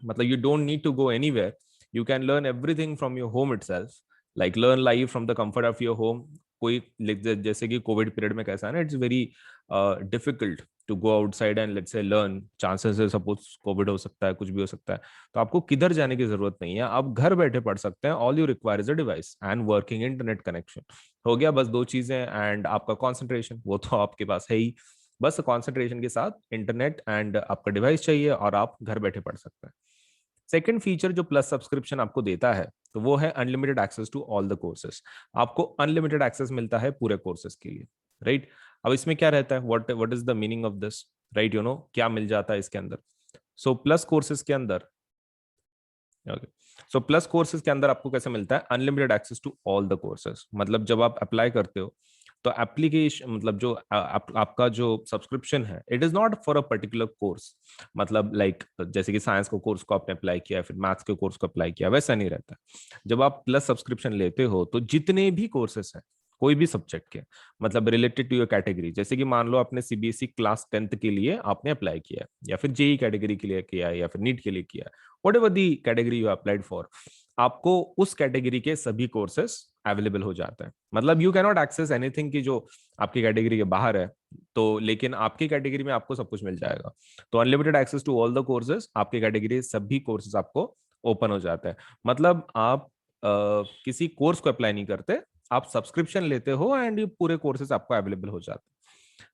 मतलब you don't need to go anywhere, you can learn everything from your home itself, like learn live from the comfort of your home. कोई जैसे कि कोविड पीरियड में कैसा है ना, it's very difficult to go outside and let's say learn. Chances है suppose COVID हो सकता है, कुछ भी हो सकता है, तो आपको किधर जाने की जरूरत नहीं है, आप घर बैठे पढ़ सकते हैं। All you require is a device and working internet connection. हो गया, बस दो चीजें। एंड आपका कॉन्सेंट्रेशन वो तो आपके पास है ही, बस कॉन्सेंट्रेशन के साथ इंटरनेट एंड आपका डिवाइस चाहिए और आप घर बैठे पढ़ सकते हैं। सेकेंड फीचर जो प्लस सब्सक्रिप्शन आपको देता है तो वो है unlimited access to all the courses. आपको अनलिमिटेड एक्सेस मिलता है पूरे कोर्सेज के लिए, राइट? अब इसमें क्या रहता है, what is the meaning of this, right? You know क्या मिल जाता है इसके अंदर? सो प्लस कोर्सेज के अंदर, ओके, सो प्लस कोर्सेज के अंदर आपको कैसे मिलता है unlimited access to all the courses. मतलब जब आप अप्लाई करते हो तो एप्लीकेशन मतलब जो आपका जो सब्सक्रिप्शन है, it is not for a particular course. मतलब लाइक जैसे कि साइंस को कोर्स को आपने अप्लाई किया, फिर मैथ्स के कोर्स को अप्लाई किया, वैसा नहीं रहता। जब आप प्लस सब्सक्रिप्शन लेते हो तो जितने भी कोर्सेस हैं कोई भी सब्जेक्ट के, मतलब रिलेटेड टू योर कैटेगरी, जैसे कि मान लो आपने सीबीएसई क्लास 10th के लिए आपने अप्लाई किया, या फिर जेई कैटेगरी के लिए किया, या फिर नीट के लिए किया, what ever the category you applied for, आपको उस कैटेगरी के सभी कोर्सेस अवेलेबल हो जाते हैं। मतलब यू कैनॉट एक्सेस एनीथिंग की जो आपकी कैटेगरी के बाहर है, तो लेकिन आपकी कैटेगरी में आपको सब कुछ मिल जाएगा। तो unlimited access to all the courses, आपकी कैटेगरी सभी कोर्सेज आपको ओपन हो जाता है। मतलब आप किसी कोर्स को अप्लाई नहीं करते, आप सब्सक्रिप्शन लेते हो एंड ये पूरे कोर्सेज आपको अवेलेबल हो जाते हैं।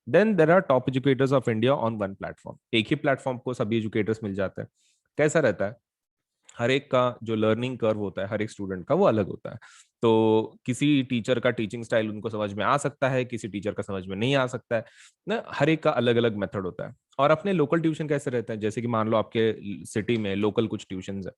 Then there are top educators of India on one platform, एक ही प्लेटफॉर्म को सभी एजुकेटर्स मिल जाते हैं। कैसा रहता है, हर एक का जो लर्निंग कर्व होता है हर एक स्टूडेंट का वो अलग होता है। तो किसी टीचर का टीचिंग स्टाइल उनको समझ में आ सकता है, किसी टीचर का समझ में नहीं आ सकता है ना, हर एक का अलग अलग मेथड होता है। और अपने लोकल ट्यूशन कैसे रहते हैं, जैसे कि मान लो आपके सिटी में लोकल कुछ ट्यूशन है,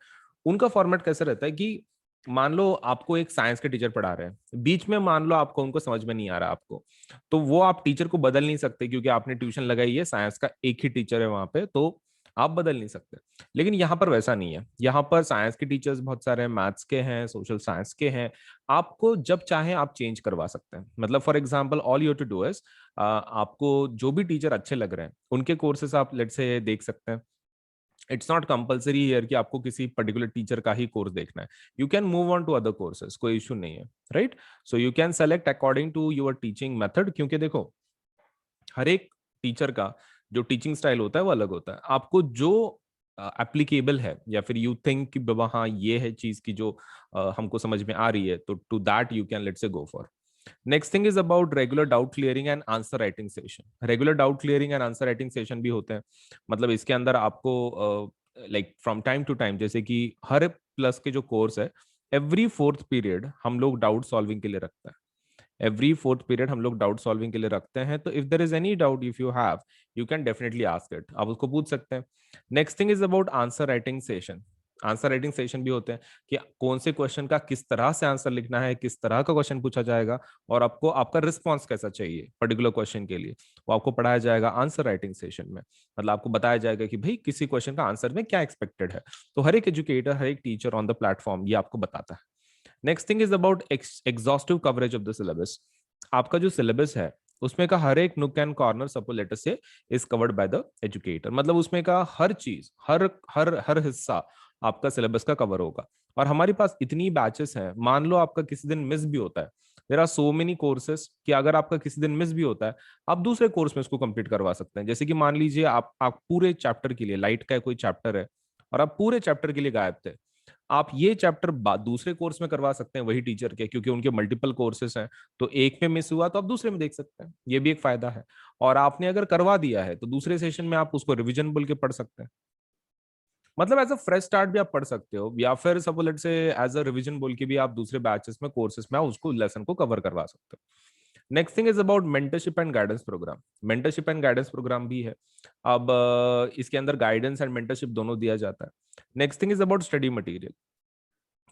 उनका फॉर्मेट कैसे रहता है कि मान लो आपको एक साइंस के टीचर पढ़ा रहे हैं, बीच में मान लो आपको उनको समझ में नहीं आ रहा आपको, तो वो आप टीचर को बदल नहीं सकते क्योंकि आपने ट्यूशन लगाई है, साइंस का एक ही टीचर है वहां पे, तो आप बदल नहीं सकते। लेकिन यहाँ पर वैसा नहीं है, यहाँ पर साइंस के टीचर्स बहुत सारे हैं, मैथ्स के हैं, सोशल साइंस के हैं, आपको जब चाहे आप चेंज करवा सकते हैं। मतलब for example all you to do is, आपको जो भी टीचर अच्छे लग रहे हैं उनके कोर्सेस आप लेट से देख सकते हैं। इट्स नॉट कंपलसरी हियर कि आपको किसी पर्टिकुलर टीचर का ही कोर्स देखना है, you can move on to other courses, कोई इशू नहीं है, right. So you can select according to your teaching method, क्योंकि देखो हर एक टीचर का जो टीचिंग स्टाइल होता है वो अलग होता है। आपको जो एप्लीकेबल है या फिर यू थिंक कि बाबा हाँ ये है चीज की जो हमको समझ में आ रही है, तो to that you can let's say go for. Next thing is about regular doubt clearing and answer writing session. Regular doubt clearing and answer writing session भी होते हैं। मतलब इसके अंदर आपको like from time to time, जैसे कि हर plus के जो कोर्स है, एवरी फोर्थ पीरियड हम लोग डाउट सॉल्विंग के लिए रखते हैं। एवरी फोर्थ पीरियड हम लोग डाउट सॉल्विंग के लिए रखते हैं, तो if there is any doubt if you have, you can definitely ask it, आप उसको पूछ सकते हैं। Next thing is about answer writing session. Answer writing session भी होते हैं कि कौन से क्वेश्चन का किस तरह से आंसर लिखना है, किस तरह का क्वेश्चन पूछा जाएगा और आपको आपका रिस्पॉन्स कैसा चाहिए पर्टिकुलर क्वेश्चन के लिए, वो आपको पढ़ाया जाएगा आंसर राइटिंग सेशन में। मतलब आपको बताया जाएगा कि भाई किसी क्वेश्चन का आंसर में क्या एक्सपेक्टेड है। तो हर एक एजुकेटर, हर एक टीचर ऑन द प्लेटफॉर्म ये आपको बताता है। Next thing is about exhaustive coverage of the syllabus. आपका जो सिलेबस है उसमें का हर एक nook and corner suppose letter say is covered by the educator. मतलब उसमें का हर चीज, हर हर हर हिस्सा आपका सिलेबस का कवर होगा। और हमारे पास इतनी बैचेस हैं, मान लो आपका किसी दिन मिस भी होता है, there are so many courses कि अगर आपका किसी दिन मिस भी होता है, आप दूसरे कोर्स में उसको कंप्लीट करवा सकते हैं। जैसे कि मान लीजिए आप पूरे चैप्टर के लिए, लाइट का कोई चैप्टर है और आप पूरे चैप्टर के लिए गायब थे, आप ये चैप्टर दूसरे कोर्स में करवा सकते हैं वही टीचर के, क्योंकि उनके मल्टीपल कोर्सेस हैं। तो एक में मिस हुआ तो आप दूसरे में देख सकते हैं, ये भी एक फायदा है। और आपने अगर करवा दिया है तो दूसरे सेशन में आप उसको रिवीजन बोल के पढ़ सकते हैं। मतलब एज अ फ्रेश स्टार्ट भी आप पढ़ सकते हो, या फिर सपोज लेट से एज अ रिवीजन बोल के भी आप दूसरे बैचेस में, कोर्सेस में आप उसको लेसन को कवर करवा सकते हो। Next thing is about mentorship and guidance programme. Mentorship and guidance programme भी है। अब इसके अंदर गाइडेंस एंड मेंटरशिप दोनों दिया जाता है। Next thing is about study material.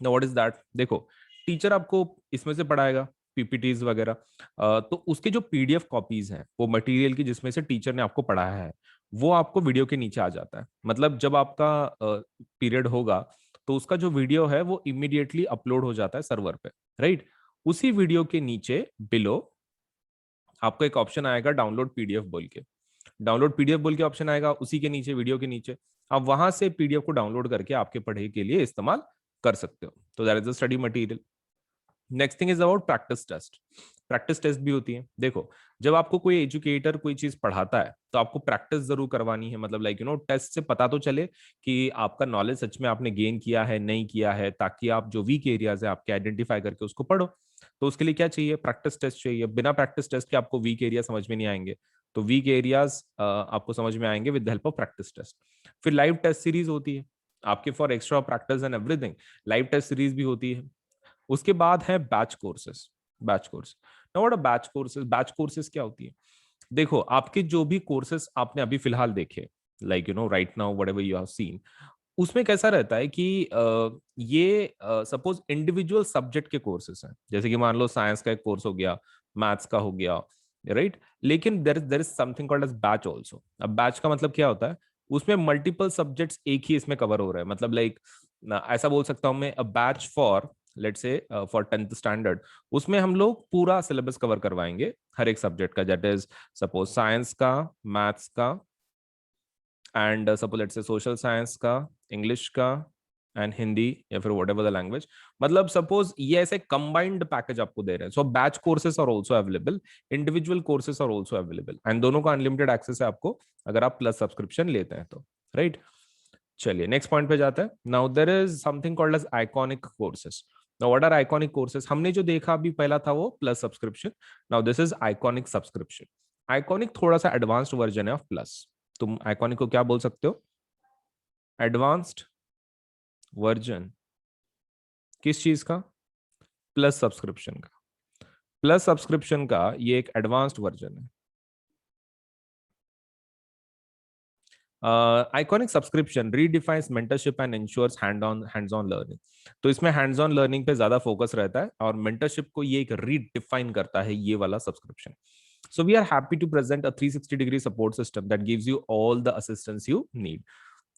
ना व्हाट इज दैट, देखो टीचर आपको इसमें से पढ़ाएगा पीपीटीज वगैरह, तो उसके जो पीडीएफ कॉपीज हैं वो मटेरियल की जिसमें से टीचर ने आपको पढ़ाया है, वो आपको वीडियो के नीचे आ जाता है। मतलब जब आपका पीरियड होगा तो उसका जो वीडियो है वो इमीडिएटली अपलोड हो जाता है सर्वर पे, राइट। उसी वीडियो के नीचे बिलो आपको एक ऑप्शन आएगा डाउनलोड पीडीएफ बोल के। डाउनलोड पीडीएफ बोल के ऑप्शन आएगा, उसी के नीचे, वीडियो के नीचे आप वहां से पीडीएफ को डाउनलोड करके आपके पढ़ाई के लिए इस्तेमाल कर सकते हो। तो that is the study material. Next thing is about practice test. Practice test भी होती है। देखो जब आपको कोई एजुकेटर कोई चीज पढ़ाता है तो आपको प्रैक्टिस जरूर करवानी है। मतलब लाइक टेस्ट से पता तो चले कि आपका नॉलेज सच में आपने गेन किया है नहीं किया है, ताकि आप जो वीक एरियाज है आपके आइडेंटिफाई करके उसको पढ़ो। तो उसके लिए क्या चाहिए, प्रैक्टिस टेस्ट चाहिए। बिना प्रैक्टिस टेस्ट के आपको वीक एरिया समझ में नहीं आएंगे। तो वीक एरियाज आपको समझ में आएंगे with the help of practice test. फिर लाइव टेस्ट सीरीज होती है आपके for extra practice and everything. Live test series भी होती है। उसके बाद है batch courses. Batch course, now what a batch courses. Batch courses क्या होती है, देखो आपके जो भी कोर्सेस आपने अभी फिलहाल देखे, like right now whatever you have seen, उसमें कैसा रहता है कि ये सपोज इंडिविजुअल सब्जेक्ट के कोर्सेस हैं। जैसे कि मान लो साइंस का एक कोर्स हो गया, मैथ्स का हो गया, राइट। लेकिन there is something called as batch also. अब बैच का मतलब क्या होता है, उसमें मल्टीपल सब्जेक्ट्स एक ही इसमें कवर हो रहे हैं। मतलब लाइक ऐसा बोल सकता हूं मैं, a batch for let's say for 10th standard, उसमें हम लोग पूरा सिलेबस कवर करवाएंगे हर एक सब्जेक्ट का। दैट इज सपोज साइंस का, मैथ्स का, and suppose let's say social science का, इंग्लिश का, एंड हिंदी, या फिर वट एवर द लैंग्वेज। मतलब सपोज ये ऐसे कंबाइंड पैकेज आपको दे रहे हैं। So batch courses are also available, individual courses are also available, and दोनों का अनलिमिटेड एक्सेस है आपको अगर आप प्लस सब्सक्रिप्शन लेते हैं तो, राइट। चलिए नेक्स्ट पॉइंट पे जाते हैं। Now there is something called as iconic courses. Now what are iconic courses? हमने जो देखा अभी पहला था वो plus subscription, now this is iconic subscription. Iconic थोड़ा सा एडवांस्ड वर्जन है ऑफ प्लस। तुम आइकॉनिक को क्या बोल सकते हो? एडवांस्ड वर्जन किस चीज का? प्लस सब्सक्रिप्शन का। प्लस सब्सक्रिप्शन का ये एक एडवांस्ड वर्जन है। Iconic subscription redefines mentorship and ensures hands on learning. तो इसमें हैंड्स ऑन लर्निंग पे ज्यादा फोकस रहता है और मेंटरशिप को ये एक रीडिफाइन करता है ये वाला subscription. So we are happy to present a 360-degree support system that gives you all the assistance you need.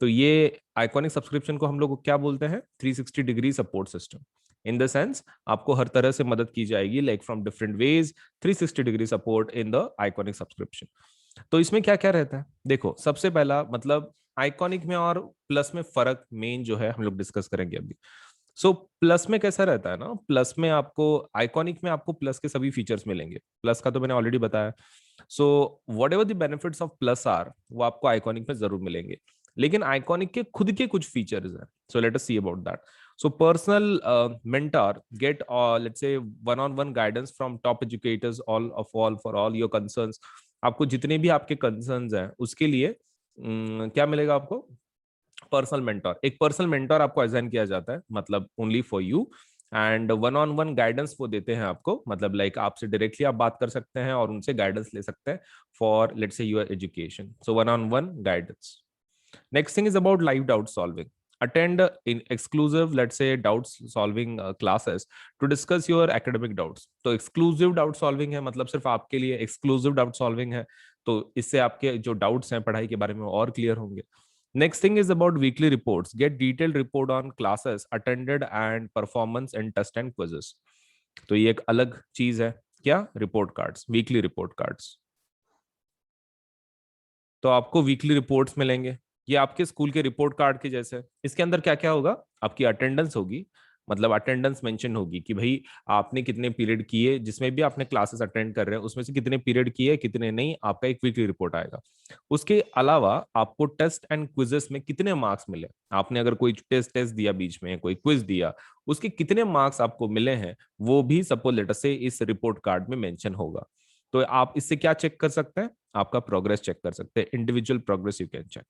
तो ये आइकॉनिक सब्सक्रिप्शन को हम लोग क्या बोलते हैं? 360 degree support system. In the sense आपको हर तरह से मदद की जाएगी, like from different ways, 360 degree support in the iconic subscription. तो इसमें क्या क्या रहता है? देखो, सबसे पहला मतलब आइकॉनिक में और प्लस में फर्क मेन जो है हम लोग डिस्कस करेंगे अभी। सो प्लस में कैसा रहता है ना, प्लस में आपको, आइकॉनिक में आपको प्लस के सभी फीचर्स मिलेंगे। प्लस का तो मैंने ऑलरेडी बताया। So whatever the benefits of plus are, वो आपको आइकॉनिक में जरूर मिलेंगे। लेकिन आइकॉनिक के खुद के कुछ फीचर्स हैं, so let us see about that. So personal mentor get let's say one on one guidance from top educators all for all your concerns. आपको जितने भी आपके कंसर्न्स हैं उसके लिए क्या मिलेगा आपको? Personal mentor. एक पर्सनल मेंटर आपको असाइन किया जाता है, मतलब only for you, and one on one guidance वो देते हैं आपको, मतलब लाइक आपसे डायरेक्टली आप बात कर सकते हैं और उनसे गाइडेंस ले सकते हैं for let's say your education. So one on one guidance. Next thing is about live doubt solving. Attend in exclusive, let's say, doubt solving classes to discuss your academic doubts. तो exclusive doubt solving है, मतलब सिर्फ आपके लिए exclusive doubt solving है। तो इससे आपके जो doubts हैं पढ़ाई के बारे में और clear होंगे। Next thing is about weekly reports. Get detailed report on classes attended and performance and test and quizzes. तो ये एक अलग चीज है। क्या? Report cards, weekly report cards. तो आपको वीकली रिपोर्ट्स मिलेंगे, ये आपके स्कूल के रिपोर्ट कार्ड के जैसे। इसके अंदर क्या क्या होगा? आपकी अटेंडेंस होगी, मतलब अटेंडेंस मेंशन होगी कि भाई आपने कितने पीरियड किए, जिसमें भी आपने क्लासेस अटेंड कर रहे हैं उसमें से कितने पीरियड किए कितने नहीं, आपका एक वीकली रिपोर्ट आएगा। उसके अलावा आपको टेस्ट एंड क्विजेस में कितने मार्क्स मिले, आपने अगर कोई टेस्ट टेस्ट दिया, बीच में कोई क्विज दिया, उसके कितने मार्क्स आपको मिले हैं, वो भी सपोज लेटर से इस रिपोर्ट कार्ड में मेंशन होगा। तो आप इससे क्या चेक कर सकते हैं? आपका प्रोग्रेस चेक कर सकते हैं, individual progress you can check,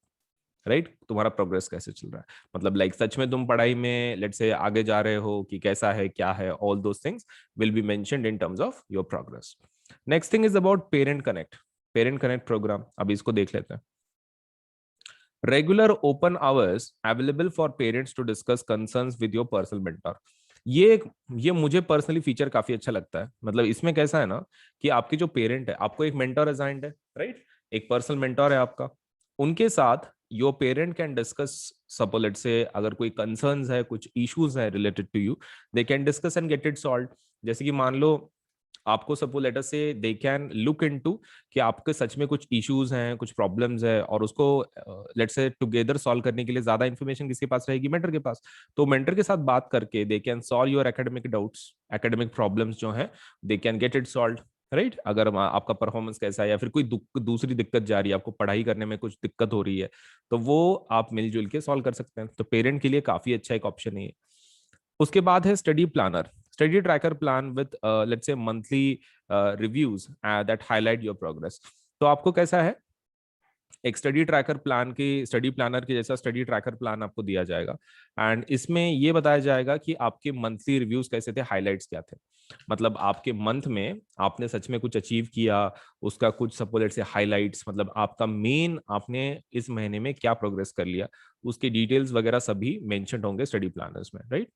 right? तुम्हारा प्रोग्रेस कैसे चल रहा है, मतलब लाइक सच में तुम पढ़ाई में लेट्स से आगे जा रहे हो कि कैसा है, क्या है, all those things will be mentioned in terms of your progress. Next thing is about parent connect. Parent connect programme, अब इसको देख लेते हैं। Regular open hours available for parents to discuss concerns with your personal mentor. ये मुझे personally feature काफी अच्छा लगता है। मतलब इसमें कैसा है ना कि आपके जो पेरेंट है, आपको एक मेंटर असाइंड है, राइट? एक पर्सनल मेंटर है आपका, उनके साथ your parent can discuss, suppose let's say अगर कोई कंसर्न्स है, कुछ इश्यूज है related to you, they can discuss and get it solve. जैसे कि मान लो आपको सपोज लेटर से दे कैन लुक इनटू कि आपके सच में कुछ इश्यूज हैं, कुछ प्रॉब्लम्स है, और उसको लेट्स से टुगेदर सॉल्व करने के लिए ज्यादा इन्फॉर्मेशन किसके पास रहेगी? मेंटर के पास। तो मेंटर के साथ बात करके they can solve your academic doubts, academic problems जो है they can get it solve, right? अगर आपका परफॉर्मेंस कैसा है या फिर कोई दूसरी दिक्कत जा रही है, आपको पढ़ाई करने में कुछ दिक्कत हो रही है, तो वो आप मिलजुल के सॉल्व कर सकते हैं। तो पेरेंट के लिए काफी अच्छा एक ऑप्शन है। उसके बाद है study planner, study tracker plan with let's say monthly reviews that highlight your progress. तो आपको कैसा है? एक स्टडी ट्रैकर प्लान की, स्टडी प्लानर के जैसा स्टडी ट्रैकर प्लान आपको दिया जाएगा, एंड इसमें ये बताया जाएगा कि आपके मंथली रिव्यूज कैसे थे, हाइलाइट्स क्या थे। मतलब आपके मंथ में आपने सच में कुछ अचीव किया, उसका कुछ सपोज से हाइलाइट्स, मतलब आपका मेन, आपने इस महीने में क्या प्रोग्रेस कर लिया, उसके डिटेल्स वगैरह सभी मेंशन होंगे स्टडी प्लानर्स में, right?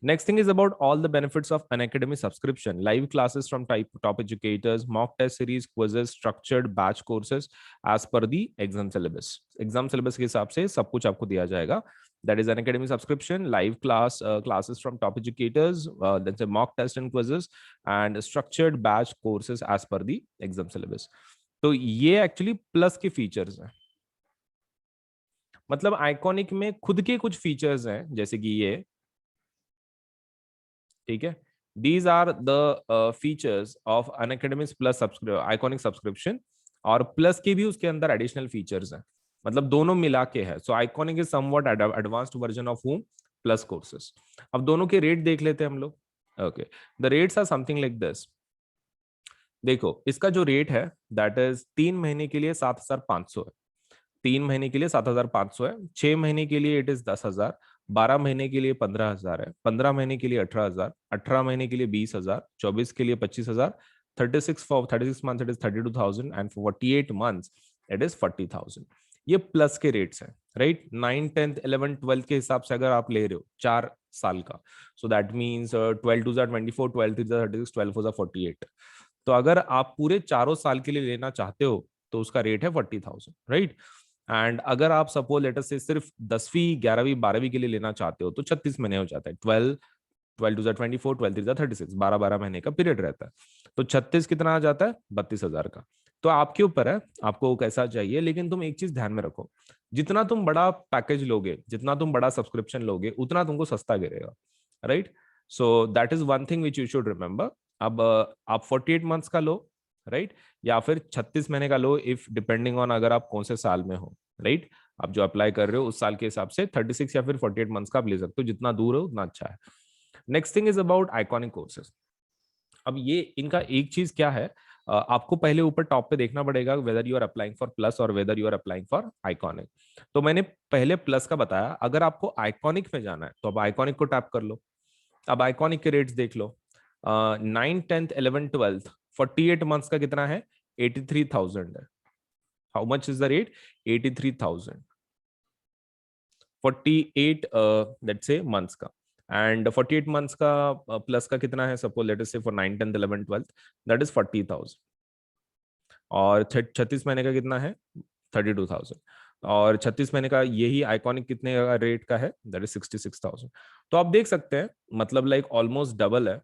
Next thing is about all the benefits of an academy subscription. Live classes from top educators, mock test series, quizzes, structured batch courses as per the exam syllabus. Exam syllabus के हिसाब से सब कुछ आपको दिया जाएगा. That is an academy subscription, live classes from top educators, then say mock test and quizzes, and structured batch courses as per the exam syllabus. तो ये एक्चुअली प्लस के फीचर्स हैं। मतलब आइकॉनिक में खुद के कुछ फीचर्स हैं, जैसे कि ये, ठीक है? These are the features of Unacademy's plus iconic subscription, और प्लस के भी उसके अंदर एडिशनल फीचर्स हैं, मतलब दोनों मिला के है। So iconic is somewhat advanced version of whom? Plus courses. अब दोनों के रेट देख लेते हैं हम लोग। Okay, the rates are something like this. देखो इसका जो रेट है दैट इज 3 महीने के लिए 7,500 है, 3 महीने के लिए 7,500 है, 6 महीने के लिए इट इज 10,000, 12 महीने के लिए 15,000 है, 15 महीने के लिए 18,000, 18 महीने के लिए 20,000, 24 के लिए 25,000, 36 for 36 month it is 32,000 and for 48 months it is 40,000। ये प्लस के रेट्स हैं, राइट। 9, 10th, 11th, 12th के हिसाब से अगर आप ले रहे हो 4 साल का, सो दैट मीन्स 12 2 24, 12 3 36, 12 4 48। तो अगर आप पूरे चारों साल के लिए लेना चाहते हो तो उसका रेट है 40,000, राइट। एंड अगर आप सपोज लेटर से सिर्फ 10वीं 11वीं 12वीं के लिए लेना चाहते हो तो 36 महीने हो जाता है। 12 12 2 24, 12 3 36, 12 महीने का पीरियड रहता है। तो 36 कितना आ जाता है? 32,000 का। तो आपके ऊपर है आपको कैसा चाहिए, लेकिन तुम एक चीज ध्यान में रखो, जितना तुम बड़ा पैकेज लोगे, जितना तुम बड़ा सब्सक्रिप्शन लोगे, उतना तुमको सस्ता गिरेगा, right. So that is one thing which you should remember. अब आप 48 मंथ्स का लो, राइट, या फिर 36 महीने का लो, इफ डिपेंडिंग ऑन अगर आप कौन से साल में हो, राइट। आप जो अप्लाई कर रहे हो उस साल के हिसाब से 36 या फिर 48 मंथ्स का आप ले सकते हो, जितना दूर हो उतना अच्छा है। Next thing is about iconic courses. अब ये इनका एक चीज क्या है, आपको पहले ऊपर टॉप पे देखना पड़ेगा whether you are applying for plus और whether you are applying for iconic. तो मैंने पहले प्लस का बताया, अगर आपको आइकॉनिक में जाना है तो अब आइकॉनिक को टैप कर लो। अब आइकॉनिक के रेट्स देख लो। 9, 10th, 11th, 12th 48 मंथ्स का कितना है? 83,000 है। How much is the rate? 83,000 48 let's say months का। एंड 48 मंथ्स का प्लस का कितना है? सपोज लेट अस से for 9, 10th, 11th, 12th that is 40,000। और 36 महीने का कितना है? 32,000। और 36 महीने का यही आइकॉनिक कितने का रेट का है? That is 66,000। तो आप देख सकते हैं मतलब लाइक ऑलमोस्ट डबल है।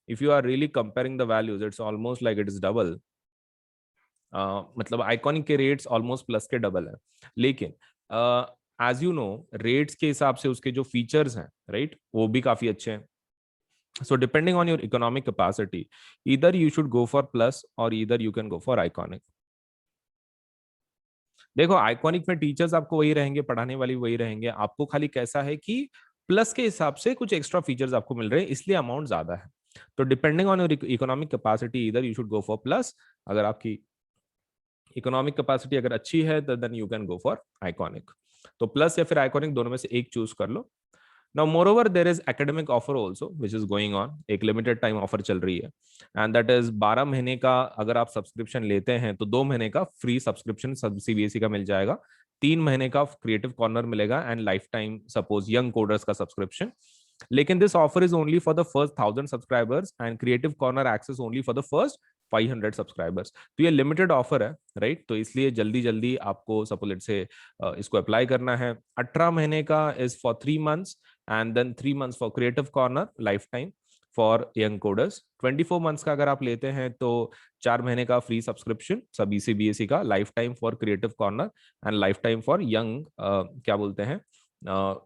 If you are really comparing the values it's almost like it is double. मतलब आइकॉनिक के रेट्स ऑलमोस्ट प्लस के डबल है। लेकिन एज यू नो रेट्स के हिसाब से उसके जो फीचर्स हैं, राइट, वो भी काफी अच्छे हैं। So depending on your economic capacity, either you should go for plus or either you can go for iconic. देखो आइकॉनिक में टीचर्स आपको वही रहेंगे, पढ़ाने वाली वही रहेंगे, आपको खाली कैसा है कि प्लस के हिसाब से कुछ एक्स्ट्रा फीचर्स आपको मिल रहे हैं, इसलिए अमाउंट ज्यादा है। तो depending on your economic capacity इधर you should go for plus. अगर आपकी इकोनॉमिक कैपेसिटी अगर अच्छी है तो then you can go for iconic. तो प्लस या फिर आइकॉनिक दोनों में से एक चूज कर लो। Now, moreover, there is academic offer also, which is going on. एक limited time offer चल रही है, and that is 12 महीने का अगर आप सब्सक्रिप्शन लेते हैं तो 2 महीने का फ्री सब्सक्रिप्शन सीबीएसई का मिल जाएगा, 3 महीने का क्रिएटिव कॉर्नर मिलेगा and life time suppose young coders का सब्सक्रिप्शन। लेकिन this offer is only for the first 1,000 subscribers and creative corner access only for the first 500 subscribers. तो ये लिमिटेड ऑफर है, राइट। तो इसलिए जल्दी जल्दी आपको सपोज से इसको अप्लाई करना है। 18 महीने का is for 3 months and then 3 months for creative corner life time for young coders. 24 months का अगर आप लेते हैं तो 4 महीने का फ्री सब्सक्रिप्शन सभी सीबीएसई का, life time for creative corner and life time for young क्या बोलते हैं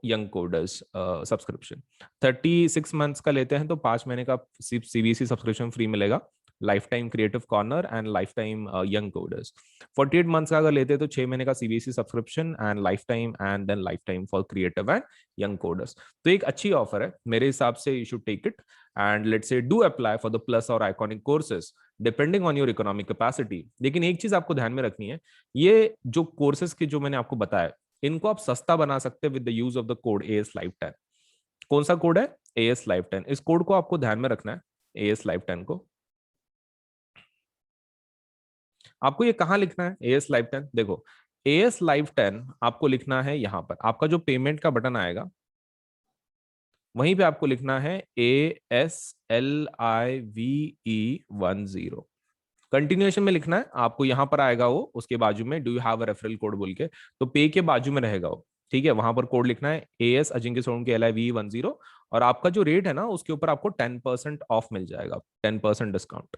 यंग कोडर्स सब्सक्रिप्शन। 36 मंथ्स का लेते हैं तो 5 महीने का सीबीएसई सब्सक्रिप्शन फ्री मिलेगा, lifetime creative corner and life time young coders. 48 months का अगर लेते हैं तो 6 महीने का CBSE subscription and life time and then life time for creative and young coders. तो एक अच्छी ऑफर है मेरे हिसाब से, you should take it and let's say do apply for the plus और iconic courses depending on your economic capacity. लेकिन एक चीज आपको ध्यान में रखनी है, ये जो कोर्सेज के जो मैंने आपको बताया इनको आप सस्ता बना सकते हैं with the use of the code AS Live 10। कौन सा कोड है? AS Live 10। इस कोड को आपको ध्यान में रखना है, AS Live 10 को। आपको ये कहां लिखना है AS Live 10? देखो AS Live 10 आपको लिखना है यहां पर, आपका जो पेमेंट का बटन आएगा वहीं पे आपको लिखना है ASLIVE10। कंटिन्यूएशन में लिखना है आपको, यहां पर आएगा वो, उसके बाजू में do you have a referral code बोल के, तो पे के बाजू में रहेगा वो, ठीक है। वहां पर कोड लिखना है AS अजिंक्य सोनम के LIVE10 और आपका जो रेट है ना उसके ऊपर आपको 10% ऑफ मिल जाएगा, 10% डिस्काउंट।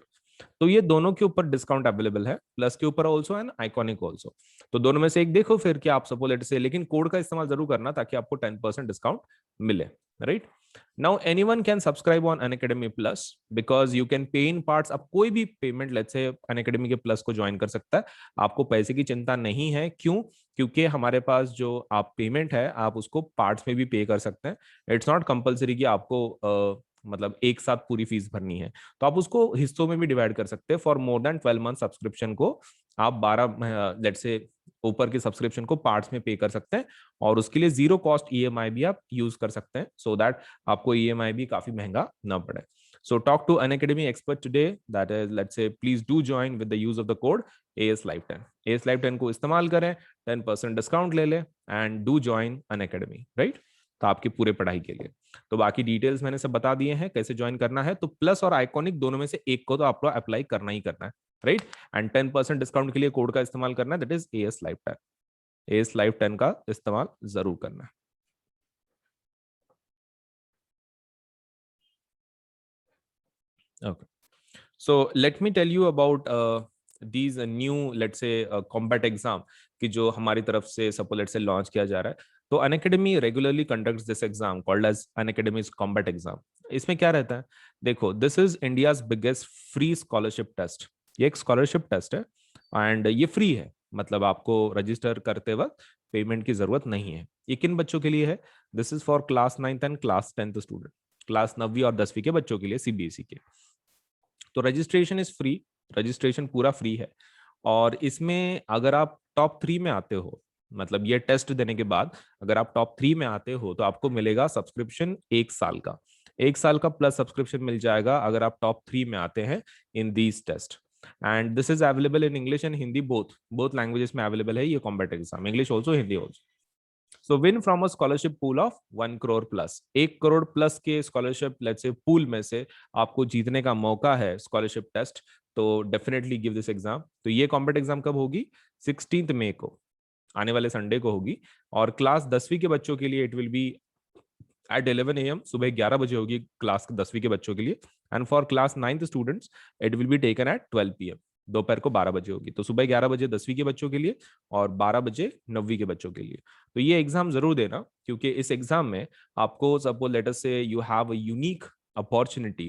तो ये दोनों के ऊपर डिस्काउंट अवेलेबल है, प्लस के ऊपर ऑल्सो एंड आइकॉनिक ऑल्सो। तो दोनों में से एक देखो फिर कि आप सपोज लेट से, लेकिन कोड का इस्तेमाल जरूर करना ताकि आपको 10% डिस्काउंट मिले, right. Now anyone can subscribe on Unacademy plus because you can pay in parts. अब कोई भी पेमेंट लेट्स से अनअकैडमी के प्लस को ज्वाइन कर सकता है, आपको पैसे की चिंता नहीं है। क्यों? क्योंकि हमारे पास जो आप पेमेंट है आप उसको पार्ट्स में भी पे कर सकते हैं। इट्स नॉट कंपलसरी कि आपको मतलब एक साथ पूरी फीस भरनी है, तो आप उसको हिस्सों में भी डिवाइड कर सकते हैं। For more than 12 month subscription को आप 12 लेट्स से ऊपर के सब्सक्रिप्शन को पार्ट्स में पे कर सकते हैं, और उसके लिए जीरो कॉस्ट ईएमआई भी आप यूज कर सकते हैं, सो दैट आपको ईएमआई भी काफी महंगा ना पड़े। So talk to Unacademy expert today. That is, let's say, please do join with the use of the code AS Live 10. AS Live 10 को इस्तेमाल करें, 10% डिस्काउंट ले लें, and do join Unacademy, right? तो आपकी पूरे पढ़ाई के लिए। तो बाकी डिटेल्स मैंने सब बता दिए हैं कैसे ज्वाइन करना है। तो प्लस और आइकॉनिक दोनों में से एक को तो आपको अप्लाई करना ही करना है, राइट? एंड 10% डिस्काउंट के लिए कोड का इस्तेमाल करना है, that is AS Live 10। AS Live 10 का इस्तेमाल जरूर करना है। Okay. So let me tell you about these new, let's say, combat exam कि जो हमारी तरफ से सपोज लेट्स से लॉन्च किया जा रहा है। तो Unacademy regularly conducts this exam called as Unacademy's combat exam. इसमें क्या रहता है? देखो, this is India's biggest free scholarship test. ये एक स्कॉलरशिप टेस्ट है एंड ये फ्री है, मतलब आपको रजिस्टर करते वक्त पेमेंट की जरूरत नहीं है। ये किन बच्चों के लिए है? This is for class 9th and class 10th student, class 9वीं और 10वीं के बच्चों के लिए, सीबीएसई के। तो रजिस्ट्रेशन इज फ्री, रजिस्ट्रेशन पूरा फ्री है। और इसमें अगर आप टॉप 3 में आते हो, मतलब ये टेस्ट देने के बाद अगर आप टॉप 3 में आते हो तो आपको मिलेगा सब्सक्रिप्शन 1 साल का। 1 साल का प्लस सब्सक्रिप्शन मिल जाएगा अगर आप टॉप 3 में आते हैं in these test. And this is available in English and Hindi, both languages में अवेलेबल है ये combat exam, English also, Hindi also. So win from a scholarship pool of 1 crore plus, 1 crore plus के स्कॉलरशिप लेट्स से पूल में से आपको जीतने का मौका है स्कॉलरशिप टेस्ट। तो डेफिनेटली गिव दिस एग्जाम। तो ये कॉम्पिट एग्जाम कब होगी? 16 मई को, आने वाले संडे को होगी। और क्लास 10वीं के बच्चों के लिए it will be at 11 AM, सुबह 11 बजे होगी क्लास 10वीं के बच्चों के लिए। And for class 9th students it will be taken at 12 PM, दोपहर को 12 बजे होगी। तो सुबह 11 बजे 10वीं के बच्चों के लिए और 12 बजे 9वीं के बच्चों के लिए। तो ये एग्जाम जरूर देना, क्योंकि इस एग्जाम में आपको सपोज लेट अस से you have a unique opportunity,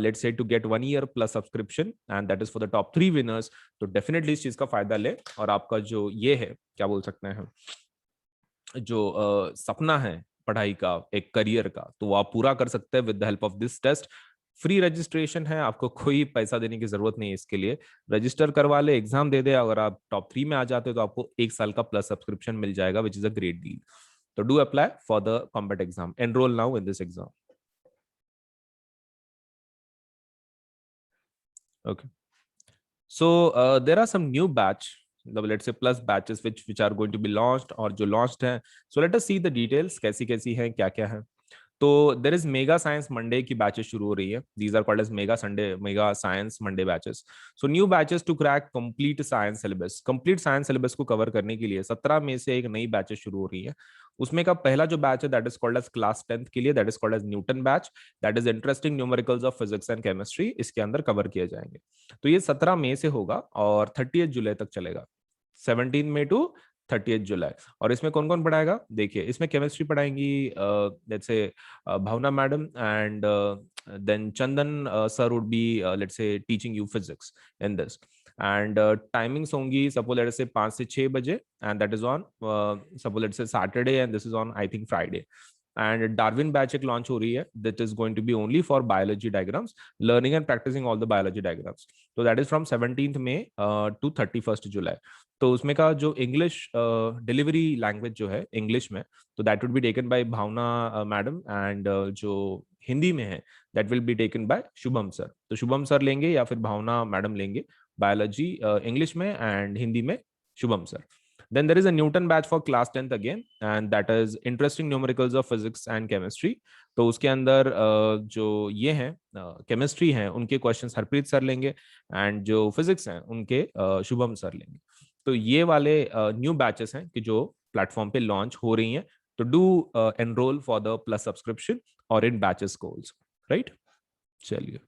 let's say to get 1 year plus subscription and that is for the top 3 winners। तो डेफिनेटली इस चीज का फायदा ले, और आपका जो ये है क्या बोल सकते हैं, जो सपना है पढ़ाई का, एक करियर का, तो वो आप पूरा कर सकते हैं with the help of this test. Free registration है, आपको कोई पैसा देने की जरूरत नहीं है इसके लिए। रजिस्टर करवा ले, एग्जाम दे दे, अगर आप टॉप 3 में आ जाते हो तो आपको 1 साल का प्लस सब्सक्रिप्शन मिल जाएगा, which is a great deal. तो do apply for the combat exam, enrol now in this exam. Okay. So there are some new batch, let's say plus batches which are going to be launched or जो launched हैं. So let us see the details, कैसी कैसी हैं, क्या क्या है। तो there is mega science Monday की बैचेस शुरू हो रही है। These are called as mega Sunday, mega science Monday batches. So new batches to crack complete science syllabus. Complete science syllabus को कवर करने के लिए 17 मई से एक नई बैचेस शुरू हो रही है। उसमें का पहला जो बैच है that is called as class 10th के लिए, that is called as Newton batch. That is interesting numericals of physics and chemistry, इसके अंदर कवर किए जाएंगे। तो ये 17 मई से होगा और 30 जुलाई तक चलेगा, 17 मई टू 30 जुलाई। और इसमें कौन कौन पढ़ाएगा? देखिए, इसमें केमिस्ट्री पढ़ाएंगी let's say Bhavna madam, and then Chandan sir would be let's say teaching you physics in this. And timings होंगी सपोज लेट्स से 5 से 6 बजे, and that is on suppose let's say Saturday, and this is on I think Friday. And Darwin batch एक launch हो रही है, that is going to be only for biology diagrams, learning and practising all the biology diagrams. तो that is from 17th May to 31st July. तो उसमें का जो English delivery language जो है इंग्लिश में, तो that would be taken by Bhavna madam, and जो हिंदी में है that will be taken by Shubham sir. तो शुभम सर लेंगे या फिर भावना मैडम लेंगे बायोलॉजी इंग्लिश में, एंड हिंदी में Shubham sir. Then there is a Newton batch for class 10th again, and that is interesting numericals of physics and chemistry। तो उसके अंदर जो ये हैं केमिस्ट्री हैं उनके क्वेश्चंस हरप्रीत सर लेंगे, एंड जो फिजिक्स हैं उनके शुभम सर लेंगे। तो ये वाले न्यू बैचेस हैं कि जो प्लेटफॉर्म पे लॉन्च हो रही हैं। तो do enrol for the plus subscription और इन बैचेस कोर्स, राइट? चलिए।